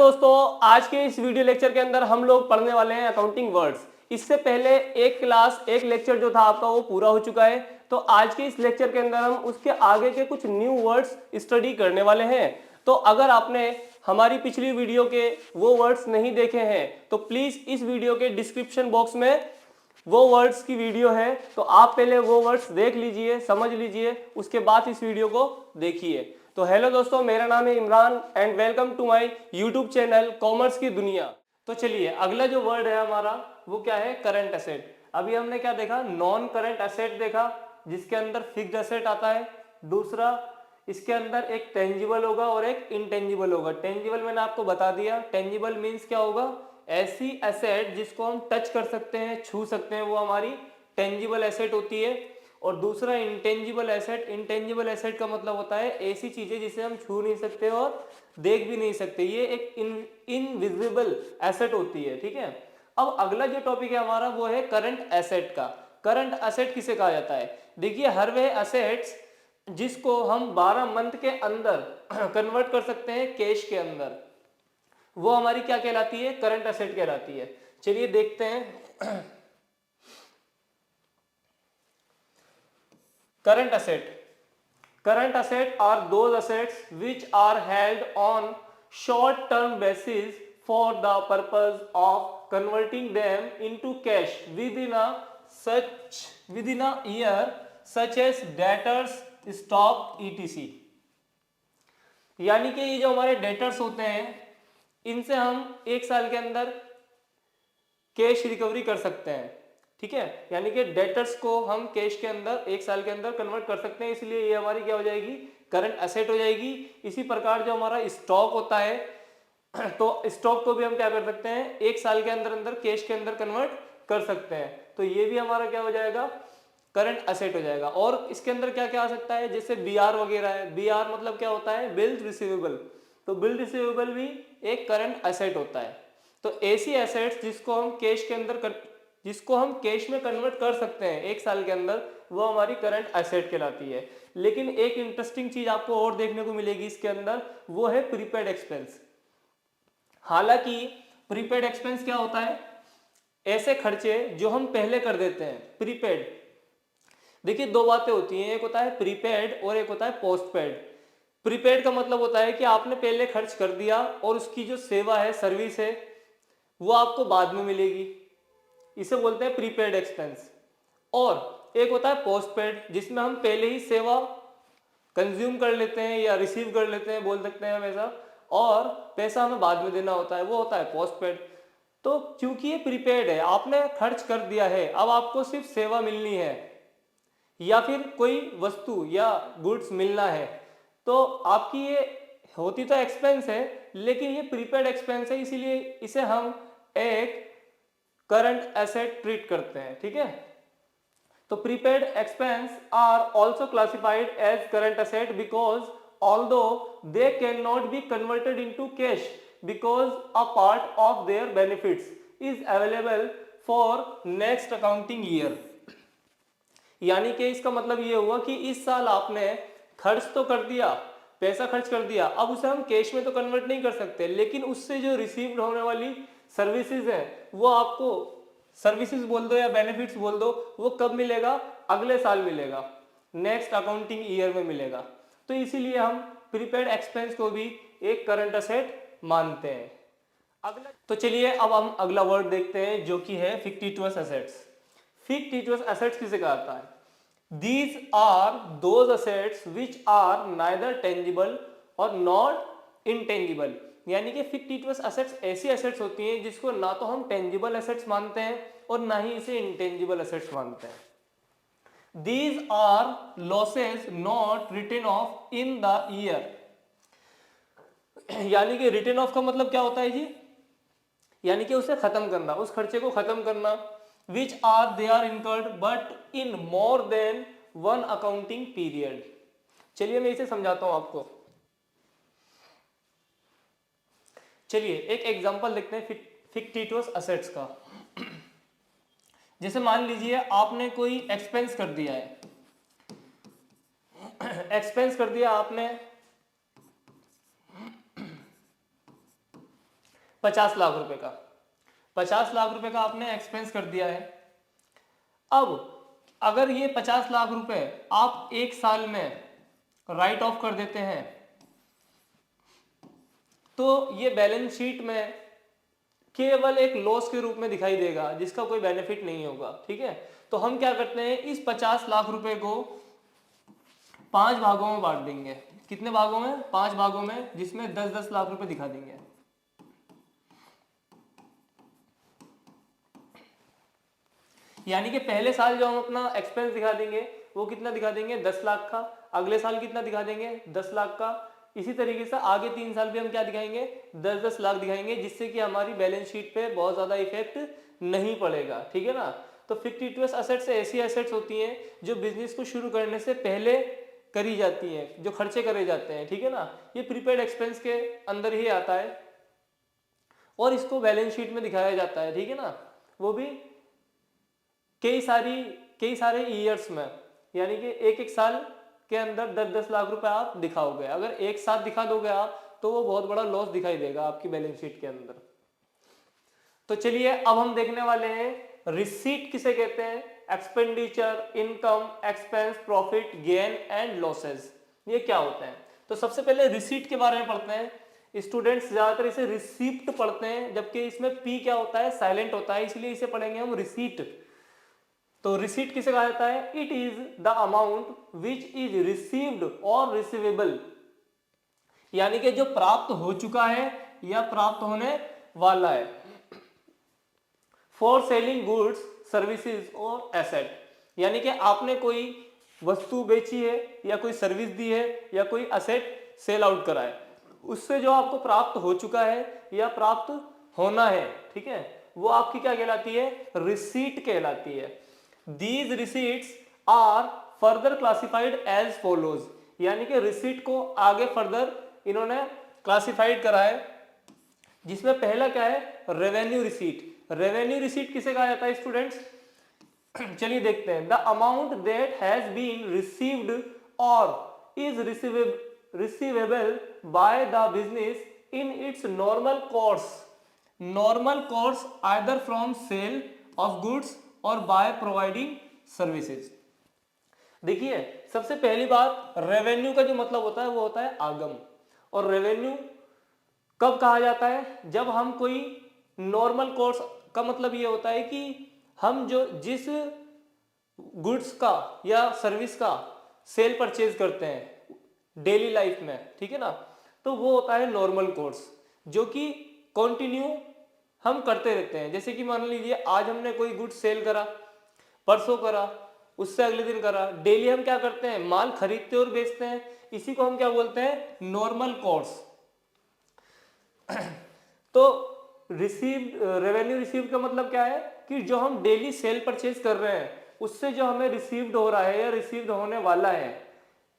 दोस्तों, आज के इस वीडियो लेक्चर के अंदर हम लोग पढ़ने वाले हैं अकाउंटिंग वर्ड्स। इससे पहले एक लेक्चर जो था आपका वो पूरा हो चुका है। तो आज के इस लेक्चर के अंदर हम उसके आगे के कुछ न्यू वर्ड्स स्टडी करने वाले हैं। तो अगर आपने हमारी पिछली वीडियो के वो वर्ड्स नहीं देखे हैं तो प्लीज इस वीडियो के डिस्क्रिप्शन बॉक्स में वो वर्ड्स की वीडियो है, तो आप पहले वो वर्ड्स देख लीजिए, समझ लीजिए, उसके बाद इस वीडियो को देखिए। तो हेलो दोस्तों, मेरा नाम है Imran and welcome to my YouTube channel commerce की दुनिया। तो चलिए, अगला जो वर्ड है हमारा वो क्या है? Current asset. अभी हमने क्या देखा? नॉन करंट एसेट देखा, जिसके अंदर फिक्स्ड एसेट आता है। दूसरा, इसके अंदर एक टेंजिबल होगा और एक इनटेंजिबल होगा। टेंजिबल मैंने आपको बता दिया, टेंजिबल मीन्स क्या होगा? ऐसी एसेट जिसको हम टच कर सकते हैं, छू सकते हैं, वो हमारी टेंजिबल एसेट होती है। और दूसरा इंटेंजिबल एसेट। इंटेंजिबल एसेट का मतलब होता है ऐसी चीजें जिसे हम छू नहीं सकते और देख भी नहीं सकते, ये एक इनविजिबल एसेट होती है। ठीक है, अब अगला जो टॉपिक है हमारा वो है करंट एसेट का। करंट एसेट किसे कहा जाता है? देखिए, हर वह एसेट्स जिसको हम 12 मंथ के अंदर कन्वर्ट कर सकते हैं कैश के अंदर, वो हमारी क्या कहलाती है? करंट एसेट कहलाती है। चलिए देखते हैं। Current asset. Current assets are those assets which are held on short-term basis for the purpose of converting them into cash within a year, such as debtors, stock, etc. यानी कि ये जो हमारे डेटर्स होते हैं, इनसे हम एक साल के अंदर कैश रिकवरी कर सकते हैं। ठीक है, यानी कि डेटर्स को हम कैश के अंदर एक साल के अंदर कन्वर्ट कर सकते हैं, इसलिए ये हमारी क्या हो जाएगी? करंट एसेट हो जाएगी। इसी प्रकार जो हमारा स्टॉक होता है, तो स्टॉक को भी हम क्या कर सकते हैं? एक साल के अंदर अंदर कैश के अंदर कन्वर्ट कर सकते हैं, तो ये भी हमारा क्या हो जाएगा? करंट एसेट हो जाएगा। और इसके अंदर क्या क्या आ सकता है? जैसे बीआर वगैरह है। बीआर मतलब क्या होता है? Bills receivable. तो बिल रिसीवेबल भी एक करंट एसेट होता है। तो ऐसी एसेट्स जिसको हम कैश में कन्वर्ट कर सकते हैं एक साल के अंदर, वो हमारी करंट एसेट कहलाती है। लेकिन एक इंटरेस्टिंग चीज आपको और देखने को मिलेगी इसके अंदर, वो है प्रीपेड एक्सपेंस। हालांकि प्रीपेड एक्सपेंस क्या होता है? ऐसे खर्चे जो हम पहले कर देते हैं, प्रीपेड। देखिए, दो बातें होती हैं, एक होता है प्रीपेड और एक होता है पोस्टपेड। प्रीपेड का मतलब होता है कि आपने पहले खर्च कर दिया और उसकी जो सेवा है, सर्विस है, वो आपको बाद में मिलेगी, इसे बोलते हैं प्रीपेड एक्सपेंस। और एक होता है पोस्टपेड, जिसमें हम पहले ही सेवा कंज्यूम कर लेते हैं या रिसीव कर लेते हैं, बोल सकते हैं हम ऐसा, और पैसा हमें बाद में देना होता है, वो होता है पोस्टपेड। तो क्योंकि ये प्रीपेड है, आपने खर्च कर दिया है, अब आपको सिर्फ सेवा मिलनी है या फिर कोई वस्तु या गुड्स मिलना है, तो आपकी ये होती तो एक्सपेंस है, लेकिन ये प्रीपेड एक्सपेंस है, इसीलिए इसे हम एक करंट एसेट ट्रीट करते हैं। ठीक है, तो prepaid expense are also classified as current asset because although they can not be converted into cash because a part of their benefits is available for next accounting year. यानी कि इसका मतलब ये हुआ कि इस साल आपने खर्च तो कर दिया, पैसा खर्च कर दिया, अब उसे हम कैश में तो कन्वर्ट नहीं कर सकते, लेकिन उससे जो रिसीव्ड होने वाली सर्विसेज है, वो आपको सर्विसेज बोल दो या बेनिफिट्स बोल दो, वो कब मिलेगा? अगले साल मिलेगा, नेक्स्ट अकाउंटिंग ईयर में मिलेगा। तो इसीलिए हम प्रीपेड एक्सपेंस को भी एक करंट एसेट मानते हैं। अगला, तो चलिए अब हम अगला वर्ड देखते हैं, जो कि है फिक्टिटुअस एसेट्स। फिक्टिटुअस एसेट्स किसे कहता है? These are those assets which are neither tangible और not intangible। यानी कि फिक्टिटुअस एसेट्स ऐसी एसेट्स होती हैं जिसको ना तो हम टेंजिबल एसेट्स मानते हैं और ना ही इसे इंटेंजिबल एसेट्स मानते हैं। These are losses not written off in the year। यानी कि रिटन ऑफ का मतलब क्या होता है जी? यानी कि उसे खत्म करना, उस खर्चे को खत्म करना। Which are they are incurred but in more than one accounting period। चलिए मैं इसे समझाता हूं आपको। चलिए एक एग्जांपल देखते हैं फिक्टिटुअस एसेट्स का। जैसे मान लीजिए आपने कोई एक्सपेंस कर दिया है, एक्सपेंस कर दिया आपने 50 लाख रुपए का, 50 लाख रुपए का आपने एक्सपेंस कर दिया है। अब अगर ये 50 लाख रुपए आप एक साल में राइट ऑफ कर देते हैं तो ये बैलेंस शीट में केवल एक लॉस के रूप में दिखाई देगा, जिसका कोई बेनिफिट नहीं होगा। ठीक है, तो हम क्या करते हैं, इस 50 लाख रुपए को 5 भागों में बांट देंगे। कितने भागों में? 5 भागों में, जिसमें 10-10 लाख रुपए दिखा देंगे। यानी कि पहले साल जो हम अपना एक्सपेंस दिखा देंगे वो कितना दिखा देंगे, 10 लाख का। अगले साल कितना दिखा देंगे, 10 लाख का। इसी तरीके से आगे 3 साल भी हम क्या दिखाएंगे, 10-10 लाख दिखाएंगे, जिससे कि हमारी बैलेंस शीट पे बहुत ज्यादा इफेक्ट नहीं पड़ेगा। ठीक है ना। तो फिक्टिटिवस एसेट्स ऐसी एसेट्स होती हैं जो बिजनेस को शुरू करने से पहले करी जाती हैं, जो खर्चे करे जाते हैं। ठीक है ना, ये प्रीपेड एक्सपेंस के अंदर ही आता है और इसको बैलेंस शीट में दिखाया जाता है। ठीक है ना, वो भी कई सारे ईयर्स में, यानी कि एक एक साल के अंदर 10-10 लाख रुपए आप दिखाओगे। अगर एक साथ दिखा दोगे आप तो वो बहुत बड़ा लॉस दिखाई देगा आपकी बैलेंस शीट के अंदर। तो चलिए अब हम देखने वाले हैं रिसीट किसे कहते हैं, expenditure, income, expense, profit, gain and losses, ये क्या होता है। तो सबसे पहले रिसीट के बारे में पढ़ते हैं। स्टूडेंट्स ज्यादातर इसे रिसीप्ट पढ़ते हैं, जबकि इसमें पी क्या होता है, साइलेंट होता है, इसलिए इसे पढ़ेंगे हम रिसीट। तो रिसीट किसे कहा जाता है, it is the amount which is received और रिसीवेबल, यानी कि जो प्राप्त हो चुका है या प्राप्त होने वाला है, फॉर सेलिंग गुड्स, सर्विसेज और एसेट, यानी कि आपने कोई वस्तु बेची है या कोई सर्विस दी है या कोई एसेट सेल आउट करा है, उससे जो आपको प्राप्त हो चुका है या प्राप्त होना है, ठीक है, वो आपकी क्या कहलाती है, रिसीट कहलाती है। These receipts are further classified as follows, यानी कि रिसीट को आगे फर्दर इन्होंने क्लासिफाइड करा है, जिसमें पहला क्या है, रेवेन्यू रिसीट। रेवेन्यू रिसीट किसे कहा जाता है स्टूडेंट्स, चलिए देखते हैं। The amount that has been received or is receivable by the business in its normal course either from sale of goods or by providing services. देखिए सबसे पहली बात, रेवेन्यू का जो मतलब होता है वो होता है आगम। और रेवेन्यू कब कहा जाता है, जब हम कोई नॉर्मल कोर्स का मतलब ये होता है कि हम जो जिस गुड्स का या सर्विस का सेल परचेज करते हैं डेली लाइफ में, ठीक है ना, तो वो होता है नॉर्मल कोर्स, जो कि कंटिन्यू हम करते रहते हैं। जैसे कि मान लीजिए आज हमने कोई गुड सेल करा, परसों करा, उससे अगले दिन करा, डेली हम क्या करते हैं, माल खरीदते और बेचते हैं, इसी को हम क्या बोलते हैं, नॉर्मल कोर्स। तो रेवेन्यू रिसीव्ड का मतलब क्या है कि जो हम डेली सेल परचेज कर रहे हैं उससे जो हमें रिसीव्ड हो रहा है या रिसीव्ड होने वाला है,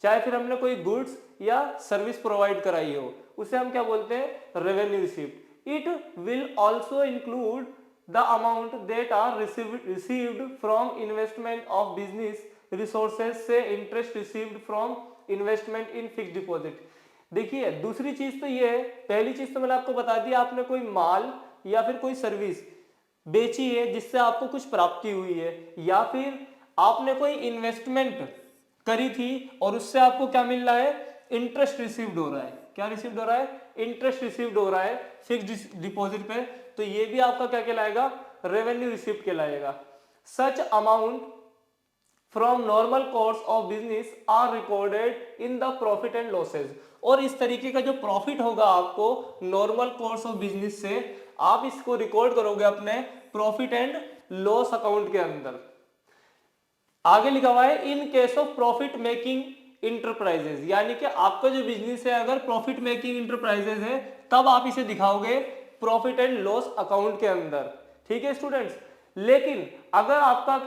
चाहे फिर हमने कोई गुड्स या सर्विस प्रोवाइड कराई हो, उसे हम क्या बोलते हैं, revenue received. It will also include the amount that are received from investment of business resources, से interest received from investment in fixed deposit। देखिए दूसरी चीज तो ये है, पहली चीज तो मैंने आपको बता दी, आपने कोई माल या फिर कोई सर्विस बेची है जिससे आपको कुछ प्राप्ति हुई है, या फिर आपने कोई इन्वेस्टमेंट करी थी और उससे आपको क्या मिल रहा है, इंटरेस्ट रिसीव्ड हो रहा है। क्या रिसीव्ड हो रहा है, इंटरेस्ट रिसीव्ड हो रहा है फिक्स्ड डिपॉजिट पे, तो ये भी आपका क्या कहलाएगा, रेवेन्यू रिसीव्ड कहलाएगा। Such amount from normal course of business are recorded in the profit and losses. और इस तरीके का जो प्रॉफिट होगा आपको नॉर्मल कोर्स ऑफ बिजनेस से, आप इसको रिकॉर्ड करोगे अपने प्रॉफिट एंड लॉस अकाउंट के अंदर। आगे लिखा हुआ है इन case of profit making enterprises, यानी कि आपका जो बिजनेस है अगर प्रॉफिट मेकिंग इंटरप्राइजेज है तब आप इसे दिखाओगे प्रॉफिट एंड लॉस अकाउंट के अंदर। ठीक है स्टूडेंट्स, लेकिन अगर आपका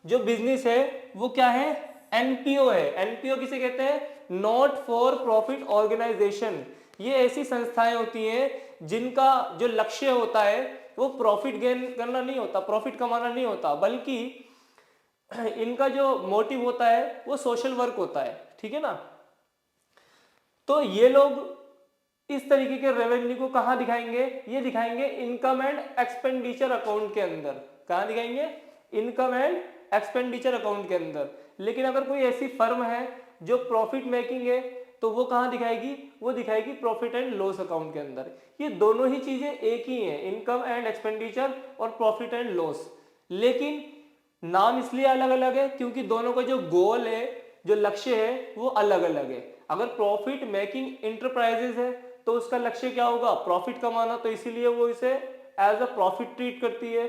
जो बिजनेस है वो क्या है, एनपीओ है। एनपीओ किसे कहते हैं, नॉट फॉर प्रॉफिट ऑर्गेनाइजेशन। ये ऐसी संस्थाएं होती हैं जिनका जो लक्ष्य होता है वो प्रॉफिट गेन करना नहीं होता, प्रॉफिट कमाना नहीं होता, बल्कि इनका जो मोटिव होता है वो सोशल वर्क होता है। ठीक है ना, तो ये लोग इस तरीके के रेवेन्यू को कहाँ दिखाएंगे, ये दिखाएंगे इनकम एंड एक्सपेंडिचर अकाउंट के अंदर। कहाँ दिखाएंगे, इनकम एंड एक्सपेंडिचर अकाउंट के अंदर। लेकिन अगर कोई ऐसी फर्म है जो प्रॉफिट मेकिंग है तो वो कहाँ दिखाएगी, वो दिखाएगी प्रॉफिट एंड लॉस अकाउंट के अंदर। ये दोनों ही चीजें एक ही हैं, इनकम एंड एक्सपेंडिचर और प्रॉफिट एंड लॉस, लेकिन नाम इसलिए अलग अलग है क्योंकि दोनों का जो गोल है, जो लक्ष्य है, वो अलग अलग है। अगर प्रॉफिट मेकिंग इंटरप्राइजेस है तो उसका लक्ष्य क्या होगा, प्रॉफिट कमाना, तो इसीलिए वो इसे एज अ प्रॉफिट ट्रीट करती है।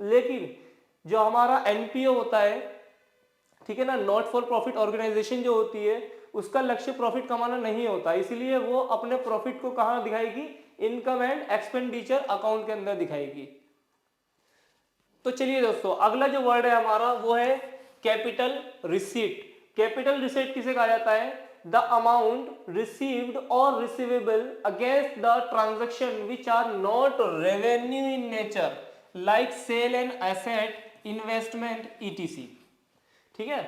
लेकिन जो हमारा एनपीओ होता है, ठीक है ना, नॉट फॉर प्रॉफिट ऑर्गेनाइजेशन जो होती है, उसका लक्ष्य प्रॉफिट कमाना नहीं होता, इसलिए वो अपने प्रॉफिट को कहाँ दिखाएगी, इनकम एंड एक्सपेंडिचर अकाउंट के अंदर दिखाएगी। तो चलिए दोस्तों, अगला जो वर्ड है हमारा वो है कैपिटल रिसीट। कैपिटल रिसीट किसे कहा जाता है, द अमाउंट रिसीव्ड और receivable against the transaction which are not revenue in nature like sale and asset, investment, ETC. ठीक है,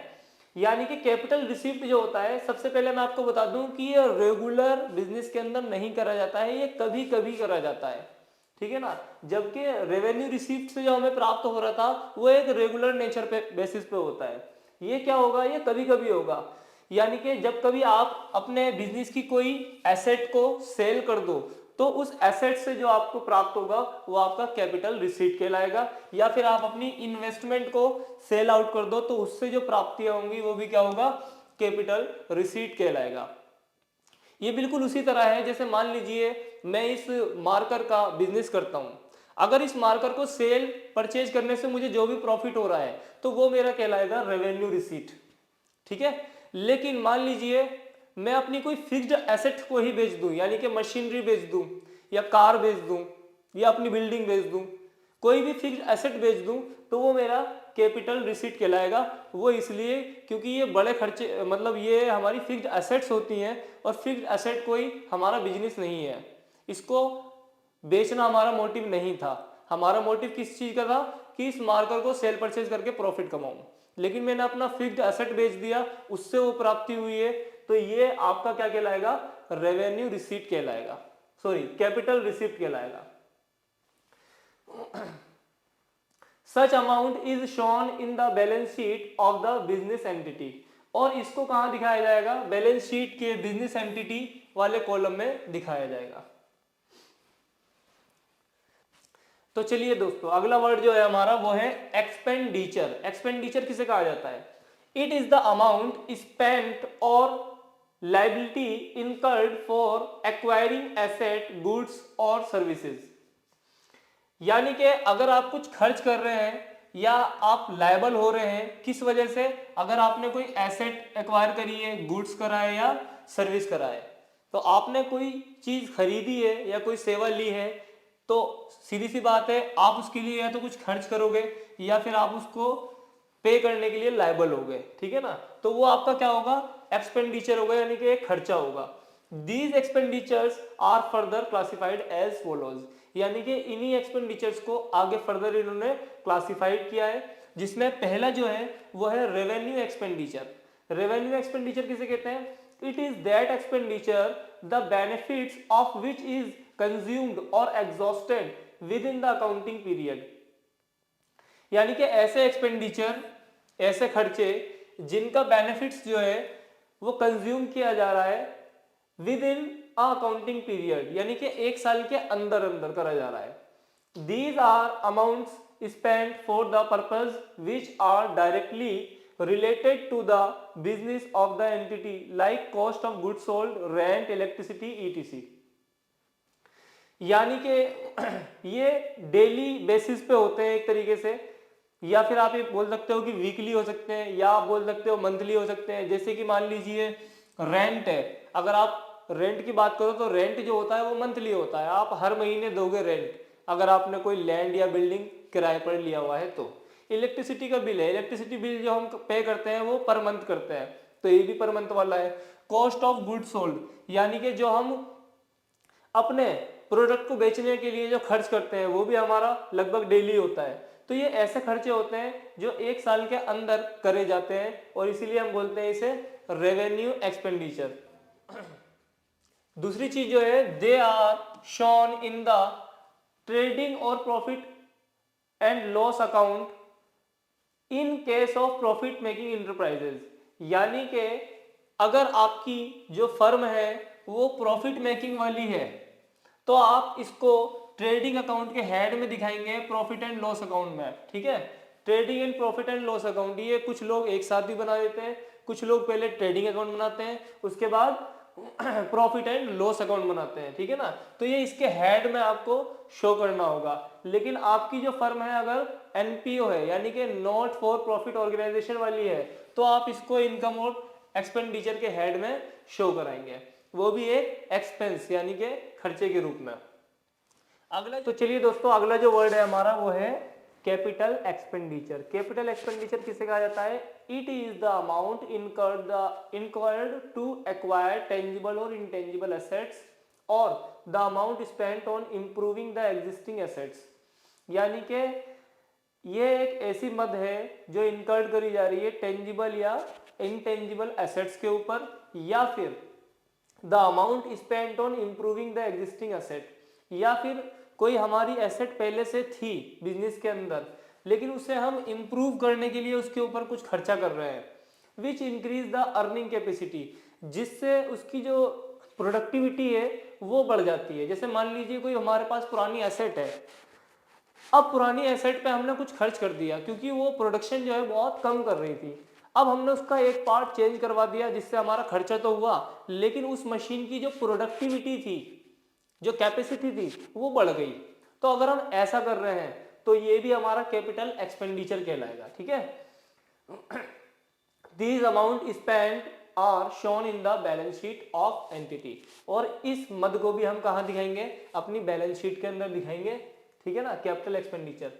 यानी कि कैपिटल रिसीप्ट जो होता है, सबसे पहले मैं आपको बता दूं कि ये रेगुलर बिजनेस के अंदर नहीं करा जाता है, ये कभी कभी करा जाता है, ठीक है ना। जबकि रेवेन्यू रिसीप्ट से जो हमें प्राप्त हो रहा था वो एक रेगुलर नेचर पे बेसिस पे होता है। ये क्या होगा, ये कभी कभी होगा, यानी कि जब कभी आप अपने बिजनेस की कोई एसेट को सेल कर दो तो उस एसेट से जो आपको प्राप्त होगा वो आपका कैपिटल रिसीट कहलाएगा, या फिर आप अपनी इन्वेस्टमेंट को सेल आउट कर दो तो उससे जो प्राप्तियां होंगी वो भी क्या होगा, कैपिटल रिसीट कहलाएगा। ये बिल्कुल उसी तरह है जैसे मान लीजिए मैं इस मार्कर का बिजनेस करता हूं, अगर इस मार्कर को सेल परचेज करने से मुझे जो भी प्रॉफिट हो रहा है तो वो मेरा कहलाएगा रेवेन्यू रिसीट, ठीक है। लेकिन मान लीजिए मैं अपनी कोई फिक्स्ड एसेट को ही बेच दूं, यानी कि मशीनरी बेच दूं या कार बेच दूं या अपनी बिल्डिंग बेच दूं, कोई भी फिक्स्ड एसेट बेच दूं तो वो मेरा कैपिटल रिसीट कहलाएगा। वो इसलिए क्योंकि ये बड़े खर्चे, मतलब ये हमारी फिक्स्ड एसेट्स होती हैं और फिक्स्ड एसेट कोई हमारा बिजनेस नहीं है, इसको बेचना हमारा मोटिव नहीं था। हमारा मोटिव किस चीज का था कि इस मार्कर को सेल परचेज करके प्रॉफिट कमाऊं, लेकिन मैंने अपना फिक्स्ड एसेट बेच दिया, उससे वो प्राप्ति हुई है, तो ये आपका क्या कहलाएगा, रेवेन्यू रिसीट कहलाएगा, सॉरी कैपिटल रिसीट कहलाएगा। Such amount is shown in the balance sheet of the business entity, और इसको कहां दिखाया जाएगा, बैलेंस शीट के बिजनेस एंटिटी वाले कॉलम में दिखाया जाएगा। तो चलिए दोस्तों, अगला वर्ड जो है हमारा वो है एक्सपेंडिचर। एक्सपेंडिचर किसे कहा जाता है, it is the amount spent or liability incurred for acquiring asset, goods or services. यानी कि अगर आप कुछ खर्च कर रहे हैं या आप लायबल हो रहे हैं किस वजह से, अगर आपने कोई एसेट एक्वायर करी है, गुड्स कराए या सर्विस कराए, तो आपने कोई चीज खरीदी है या कोई सेवा ली है, तो सीधी सी बात है आप उसके लिए या तो कुछ खर्च करोगे या फिर आप उसको पे करने के लिए लायबल हो गए, ठीक है ना। तो वो आपका क्या होगा, एक्सपेंडिचर होगा, यानी कि एक खर्चा होगा। These expenditures are further classified as follows, यानी कि इन्हीं एक्सपेंडिचर्स को आगे फर्दर इन्होंने क्लासिफाइड किया है, जिसमें पहला जो है वो है रेवेन्यू एक्सपेंडिचर। रेवेन्यू एक्सपेंडिचर किसे कहते हैं, it is that expenditure the benefits of which is consumed or exhausted within the accounting period. यानी कि ऐसे एक्सपेंडिचर, ऐसे खर्चे जिनका बेनिफिट्स जो है वो कंज्यूम किया जा रहा है विद इन अकाउंटिंग पीरियड, यानी कि एक साल के अंदर अंदर करा जा रहा है। These are amounts spent for the purpose which are directly related to the business of the entity like cost of goods sold, rent, electricity, etc. यानी कि ये डेली बेसिस पे होते हैं एक तरीके से, या फिर आप ये बोल सकते हो कि वीकली हो सकते हैं, या आप बोल सकते हो मंथली हो सकते हैं। जैसे कि मान लीजिए रेंट है, अगर आप रेंट की बात करो तो रेंट जो होता है वो मंथली होता है, आप हर महीने दोगे रेंट, अगर आपने कोई लैंड या बिल्डिंग किराए पर लिया हुआ है तो। इलेक्ट्रिसिटी का बिल है, इलेक्ट्रिसिटी बिल जो हम पे करते हैं वो पर मंथ करते हैं, तो ये भी पर मंथ वाला है। कॉस्ट ऑफ गुड्स सोल्ड, यानी कि जो हम अपने प्रोडक्ट को बेचने के लिए जो खर्च करते हैं वो भी हमारा लगभग डेली होता है। तो ये ऐसे खर्चे होते हैं जो एक साल के अंदर करे जाते हैं और इसीलिए हम बोलते हैं इसे रेवेन्यू एक्सपेंडिचर। दूसरी चीज जो है, they are shown in the trading or profit and loss account in case of profit making enterprises. यानी कि अगर आपकी जो फर्म है वो प्रॉफिट मेकिंग वाली है तो आप इसको ट्रेडिंग अकाउंट के हेड में दिखाएंगे, प्रॉफिट एंड लॉस अकाउंट में, ठीक है। Trading and profit and loss account ये कुछ लोग एक साथ भी बना देते हैं, कुछ लोग पहले ट्रेडिंग अकाउंट बनाते हैं उसके बाद प्रॉफिट एंड लॉस अकाउंट बनाते हैं, ठीक है ना। तो ये इसके हेड में आपको शो करना होगा। लेकिन आपकी जो फर्म है अगर एनपीओ है यानी कि नॉट फॉर प्रॉफिट ऑर्गेनाइजेशन वाली है तो आप इसको इनकम और एक्सपेंडिचर के हेड में शो कराएंगे, वो भी एक एक्सपेंस यानी कि खर्चे के रूप में। अगला तो चलिए दोस्तों, अगला जो वर्ड है हमारा वो है कैपिटल एक्सपेंडिचर। कैपिटल एक्सपेंडिचर किसे कहा जाता है? It is the amount incurred to acquire tangible और इनटेंजिबल एसेट्स और the amount spent on improving the existing assets. यानी कि ये एक ऐसी मद है जो इनकर्ड करी जा रही है टेंजिबल या इनटेंजिबल एसेट्स के ऊपर, या फिर the amount spent on improving the existing asset, या फिर कोई हमारी एसेट पहले से थी बिजनेस के अंदर लेकिन उसे हम इंप्रूव करने के लिए उसके ऊपर कुछ खर्चा कर रहे हैं, which increase the earning capacity, जिससे उसकी जो प्रोडक्टिविटी है वो बढ़ जाती है। जैसे मान लीजिए कोई हमारे पास पुरानी एसेट है, अब पुरानी एसेट पे हमने कुछ खर्च कर दिया क्योंकि वो प्रोडक्शन जो है बहुत कम कर रही थी, अब हमने उसका एक पार्ट चेंज करवा दिया जिससे हमारा खर्चा तो हुआ लेकिन उस मशीन की जो प्रोडक्टिविटी थी, जो कैपेसिटी थी वो बढ़ गई। तो अगर हम ऐसा कर रहे हैं तो ये भी हमारा कैपिटल एक्सपेंडिचर कहलाएगा, ठीक है। These amount spent are shown in the balance sheet of entity, और इस मद को भी हम कहाँ दिखाएंगे? अपनी बैलेंस शीट के अंदर दिखाएंगे, ठीक है ना, कैपिटल एक्सपेंडिचर।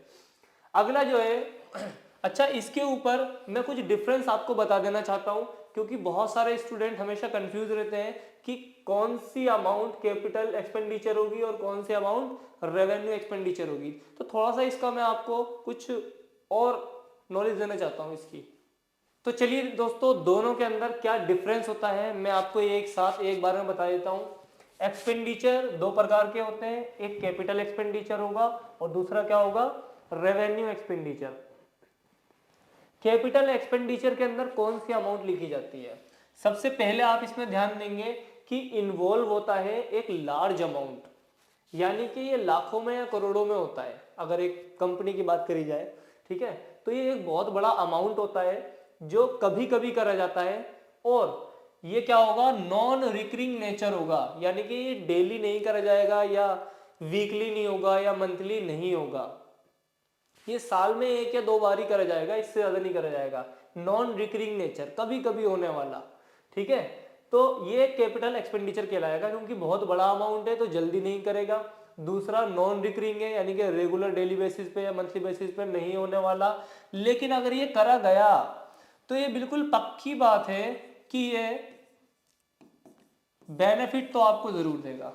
अगला जो है अच्छा, इसके ऊपर मैं कुछ डिफरेंस आपको बता देना चाहता हूं क्योंकि बहुत सारे स्टूडेंट हमेशा कंफ्यूज रहते हैं कि कौन सी अमाउंट कैपिटल एक्सपेंडिचर होगी और कौन सी अमाउंट रेवेन्यू एक्सपेंडिचर होगी। तो थोड़ा सा इसका मैं आपको कुछ और नॉलेज देना चाहता हूं इसकी। तो चलिए दोस्तों, दोनों के अंदर क्या डिफरेंस होता है मैं आपको एक साथ एक बार में बता देता हूं। एक्सपेंडिचर दो प्रकार के होते हैं, एक कैपिटल एक्सपेंडिचर होगा और दूसरा क्या होगा? Revenue expenditure. कैपिटल एक्सपेंडिचर के अंदर कौन सी अमाउंट लिखी जाती है? सबसे पहले आप इसमें ध्यान देंगे कि इन्वॉल्व होता है एक लार्ज अमाउंट, यानी कि ये लाखों में या करोड़ों में होता है अगर एक कंपनी की बात करी जाए, ठीक है। तो ये एक बहुत बड़ा अमाउंट होता है जो कभी कभी करा जाता है, और ये क्या होगा? नॉन रिकरिंग नेचर होगा, यानी कि ये डेली नहीं करा जाएगा या वीकली नहीं होगा या मंथली नहीं होगा, ये साल में एक या दो बार ही करा जाएगा, इससे ज्यादा नहीं करा जाएगा। नॉन रिकरिंग नेचर, कभी कभी होने वाला, ठीक है। तो ये कैपिटल एक्सपेंडिचर कहलाएगा क्योंकि बहुत बड़ा अमाउंट है तो जल्दी नहीं करेगा। दूसरा नॉन रिकरिंग है यानी कि रेगुलर डेली बेसिस पे या मंथली बेसिस पे नहीं होने वाला, लेकिन अगर ये करा गया तो ये बिल्कुल पक्की बात है कि ये बेनिफिट तो आपको जरूर देगा,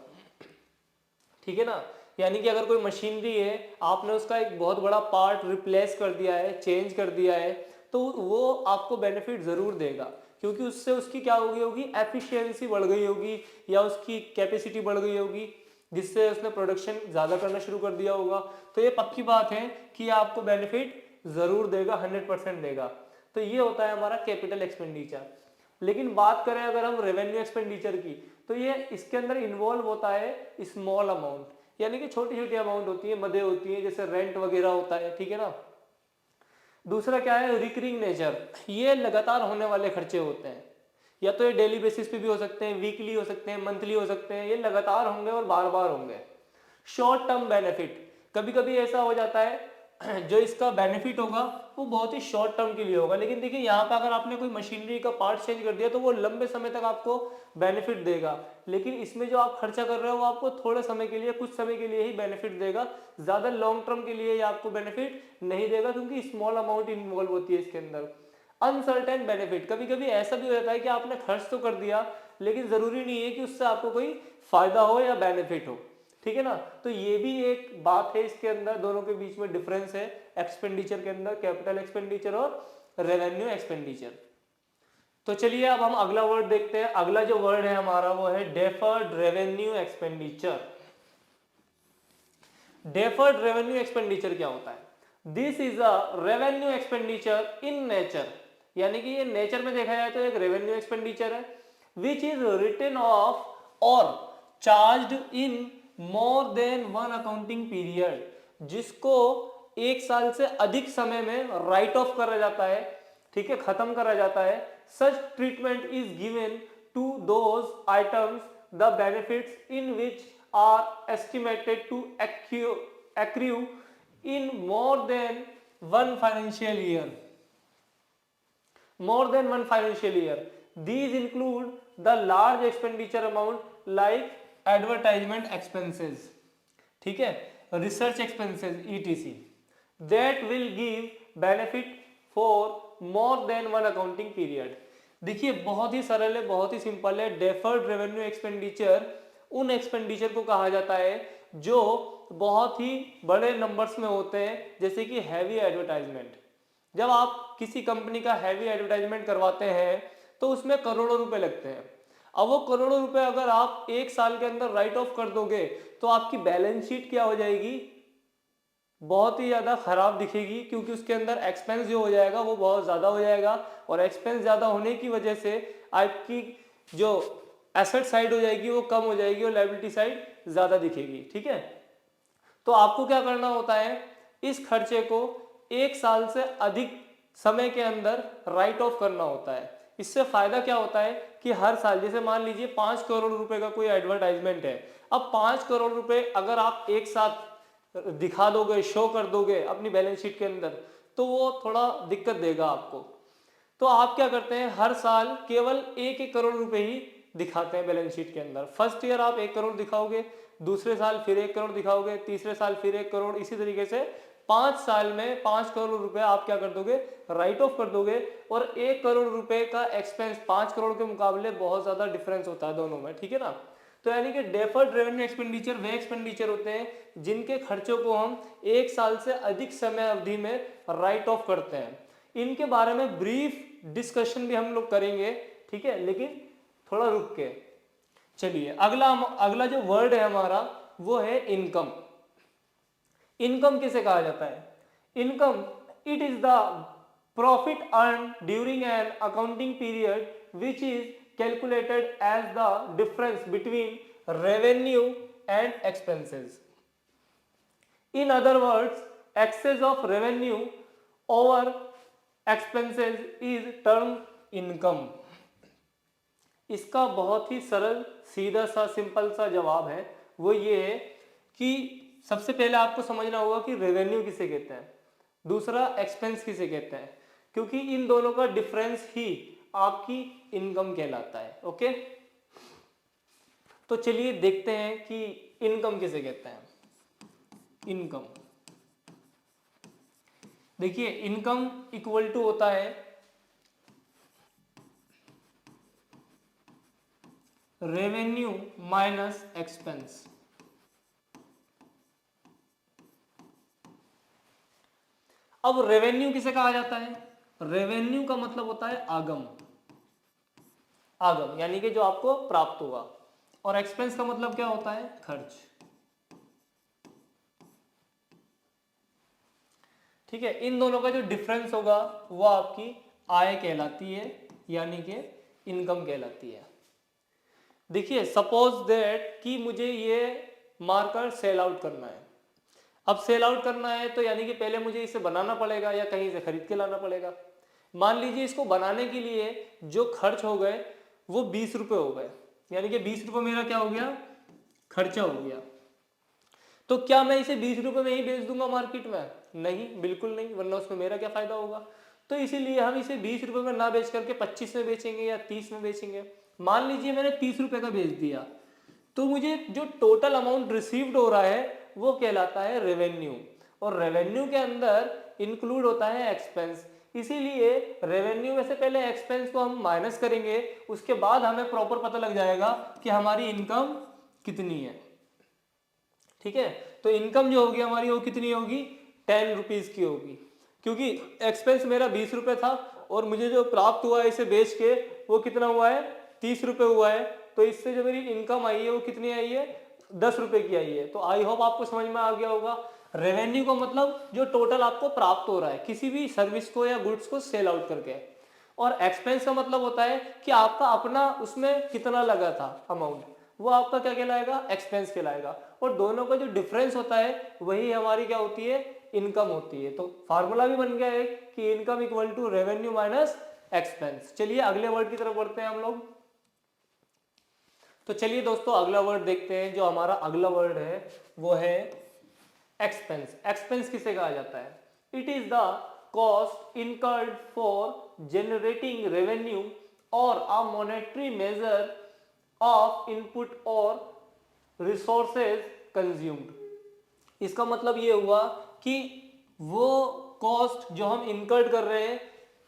ठीक है ना। यानी कि अगर कोई मशीनरी है, आपने उसका एक बहुत बड़ा पार्ट रिप्लेस कर दिया है, चेंज कर दिया है, तो वो आपको बेनिफिट जरूर देगा क्योंकि उससे उसकी क्या हो गई होगी? एफिशिएंसी बढ़ गई होगी या उसकी कैपेसिटी बढ़ गई होगी जिससे उसने प्रोडक्शन ज़्यादा करना शुरू कर दिया होगा। तो ये पक्की बात है कि आपको बेनिफिट ज़रूर देगा, 100% देगा। तो ये होता है हमारा कैपिटल एक्सपेंडिचर। लेकिन बात करें अगर हम रेवेन्यू एक्सपेंडिचर की, तो ये इसके अंदर इन्वॉल्व होता है स्मॉल अमाउंट, यानी कि छोटी छोटी अमाउंट होती है, मदे होती है, जैसे रेंट वगैरह होता है, ठीक है ना। दूसरा क्या है? रिकरिंग नेचर, ये लगातार होने वाले खर्चे होते हैं, या तो ये डेली बेसिस पे भी हो सकते हैं, वीकली हो सकते हैं, मंथली हो सकते हैं, ये लगातार होंगे और बार बार होंगे। शॉर्ट टर्म बेनिफिट, कभी कभी ऐसा हो जाता है जो इसका बेनिफिट होगा वो बहुत ही शॉर्ट टर्म के लिए होगा, लेकिन देखिए यहाँ पे अगर आपने कोई मशीनरी का पार्ट चेंज कर दिया तो वो लंबे समय तक आपको बेनिफिट देगा, लेकिन इसमें जो आप खर्चा कर रहे हो वो आपको थोड़े समय के लिए, कुछ समय के लिए ही बेनिफिट देगा, ज्यादा लॉन्ग टर्म के लिए आपको बेनिफिट नहीं देगा क्योंकि स्मॉल अमाउंट इन्वॉल्व होती है इसके अंदर। अनसर्टेन बेनिफिट, कभी कभी ऐसा भी हो जाता है कि आपने खर्च तो कर दिया लेकिन जरूरी नहीं है कि उससे आपको कोई फायदा हो या बेनिफिट हो, ठीक है ना। तो ये भी एक बात है इसके अंदर, दोनों के बीच में डिफरेंस है एक्सपेंडिचर के अंदर, कैपिटल एक्सपेंडिचर और रेवेन्यू एक्सपेंडिचर। तो चलिए अब हम अगला वर्ड देखते हैं। अगला जो वर्ड है हमारा वो है deferred revenue expenditure. Deferred revenue expenditure क्या होता है? This is a revenue expenditure in nature, यानी कि ये नेचर में देखा जाए तो एक रेवेन्यू एक्सपेंडिचर है which is written off or charged in more than one accounting period, जिसको एक साल से अधिक समय में राइट ऑफ करा जाता है, ठीक है, खत्म करा जाता है। Such treatment is given to those items the benefits in which are estimated to accrue in more than one financial year. More than one financial year. These include the large expenditure amount like advertisement expenses, ठीक है, research expenses etc. that will give benefit for more than one accounting period. देखिए बहुत ही सरल है, बहुत ही simple है। Deferred revenue expenditure उन expenditure को कहा जाता है जो बहुत ही बड़े नंबर्स में होते हैं, जैसे कि हैवी एडवर्टाइजमेंट। जब आप किसी कंपनी का हैवी एडवर्टाइजमेंट करवाते हैं तो उसमें करोड़ों रुपए लगते हैं। अब वो करोड़ों रुपए अगर आप एक साल के अंदर राइट ऑफ कर दोगे तो आपकी बैलेंस शीट क्या हो जाएगी? बहुत ही ज़्यादा खराब दिखेगी, क्योंकि उसके अंदर एक्सपेंस जो हो जाएगा वो बहुत ज़्यादा हो जाएगा, और एक्सपेंस ज़्यादा होने की वजह से आपकी जो एसेट साइड हो जाएगी वो कम हो जाएगी और लायबिलिटी साइड ज़्यादा दिखेगी, ठीक है। तो आपको क्या करना होता है, इस खर्चे को एक साल से अधिक समय के अंदर राइट ऑफ करना होता है। इससे फायदा क्या होता है कि हर साल, जैसे मान लीजिए 5 करोड़ रुपए का कोई एडवर्टाइजमेंट है, अब 5 करोड़ रुपए अगर आप एक साथ दिखा दोगे, शो कर दोगे अपनी बैलेंस शीट के अंदर, तो वो थोड़ा दिक्कत देगा आपको। तो आप क्या करते हैं, हर साल केवल 1-1 करोड़ रुपए ही दिखाते हैं बैलेंस शीट के अंदर। फर्स्ट ईयर आप 1 करोड़ दिखाओगे, दूसरे साल फिर 1 करोड़ दिखाओगे, तीसरे साल फिर 1 करोड़, इसी तरीके से 5 साल में 5 करोड़ रुपए आप क्या कर दोगे, राइट ऑफ कर दोगे। और 1 करोड़ रुपए का एक्सपेंस 5 करोड़ के मुकाबले बहुत ज्यादा डिफरेंस होता है दोनों में, ठीक है ना। तो यानी कि डेफर्ड रेवेन्यू एक्सपेंडिचर वे एक्सपेंडिचर होते हैं जिनके खर्चों को हम एक साल से अधिक समय अवधि में राइट ऑफ करते हैं। इनके बारे में ब्रीफ डिस्कशन भी हम लोग करेंगे, ठीक है, लेकिन थोड़ा रुक के। चलिए अगला जो वर्ड है हमारा वो है इनकम। इनकम किसे कहा जाता है? Income it is the profit earn during an accounting period which is calculated as the difference between revenue and expenses. In other words, excess of revenue over expenses is termed income. इसका बहुत ही सरल सीधा सा simple सा जवाब है, वो ये है कि सबसे पहले आपको समझना होगा कि रेवेन्यू किसे कहते हैं, दूसरा एक्सपेंस किसे कहते हैं, क्योंकि इन दोनों का डिफरेंस ही आपकी इनकम कहलाता है। ओके, तो चलिए देखते हैं कि इनकम किसे कहते हैं। इनकम, देखिए इनकम इक्वल टू होता है रेवेन्यू माइनस एक्सपेंस। अब रेवेन्यू किसे कहा जाता है? रेवेन्यू का मतलब होता है आगम, आगम यानी कि जो आपको प्राप्त होगा, और एक्सपेंस का मतलब क्या होता है? खर्च, ठीक है। इन दोनों का जो डिफरेंस होगा वो आपकी आय कहलाती है, यानी कि इनकम कहलाती है। देखिए सपोज दैट कि मुझे ये मार्कर सेल आउट करना है। अब सेल आउट करना है तो यानी कि पहले मुझे इसे बनाना पड़ेगा या कहीं से खरीद के लाना पड़ेगा। मान लीजिए इसको बनाने के लिए जो खर्च हो गए वो 20 रुपए हो गए, यानी कि 20 रुपए मेरा क्या हो गया? खर्चा हो गया। तो क्या मैं इसे 20 रुपए में ही बेच दूंगा मार्केट में? नहीं, बिल्कुल नहीं, वरना उसमें मेरा क्या फायदा होगा। तो इसीलिए हम इसे 20 रुपए में ना बेच करके 25 में बेचेंगे या 30 में बेचेंगे। मान लीजिए मैंने 30 रुपए का बेच दिया, तो मुझे जो टोटल अमाउंट रिसीव्ड हो रहा है वो कहलाता है रेवेन्यू, और रेवेन्यू के अंदर इंक्लूड होता है एक्सपेंस। इसीलिए रेवेन्यू में से पहले एक्सपेंस को हम माइनस करेंगे, उसके बाद हमें प्रॉपर पता लग जाएगा कि हमारी इनकम कितनी है, ठीक है। तो इनकम जो होगी हमारी वो कितनी होगी? 10 रुपीज की होगी, क्योंकि एक्सपेंस मेरा 20 रुपए था और मुझे जो प्राप्त हुआ है इसे बेच के वो कितना हुआ है, 30 रुपये हुआ है। तो इससे जो मेरी इनकम आई है वो कितनी आई है, 10 रुपये की आई है। तो आई होप आपको समझ में आ गया होगा। रेवेन्यू का मतलब जो टोटल आपको प्राप्त हो रहा है किसी भी सर्विस को या गुड्स को सेल आउट करके, और एक्सपेंस का मतलब होता है कि आपका अपना उसमें कितना लगा था अमाउंट, वो आपका क्या कहलाएगा, एक्सपेंस कहलाएगा। और दोनों का जो डिफरेंस होता है वही हमारी क्या होती है, इनकम होती है। तो फार्मूला भी बन गया है कि income equal to revenue minus expense. चलिए अगले वर्ड की तरफ बढ़ते हैं हम लोग। तो चलिए दोस्तों अगला वर्ड देखते हैं। जो हमारा अगला वर्ड है वो है एक्सपेंस। एक्सपेंस किसे कहा जाता है, it is the cost incurred for generating revenue or a monetary measure of input or resources consumed. इसका मतलब ये हुआ कि वो कॉस्ट जो हम इनकर्ड कर रहे हैं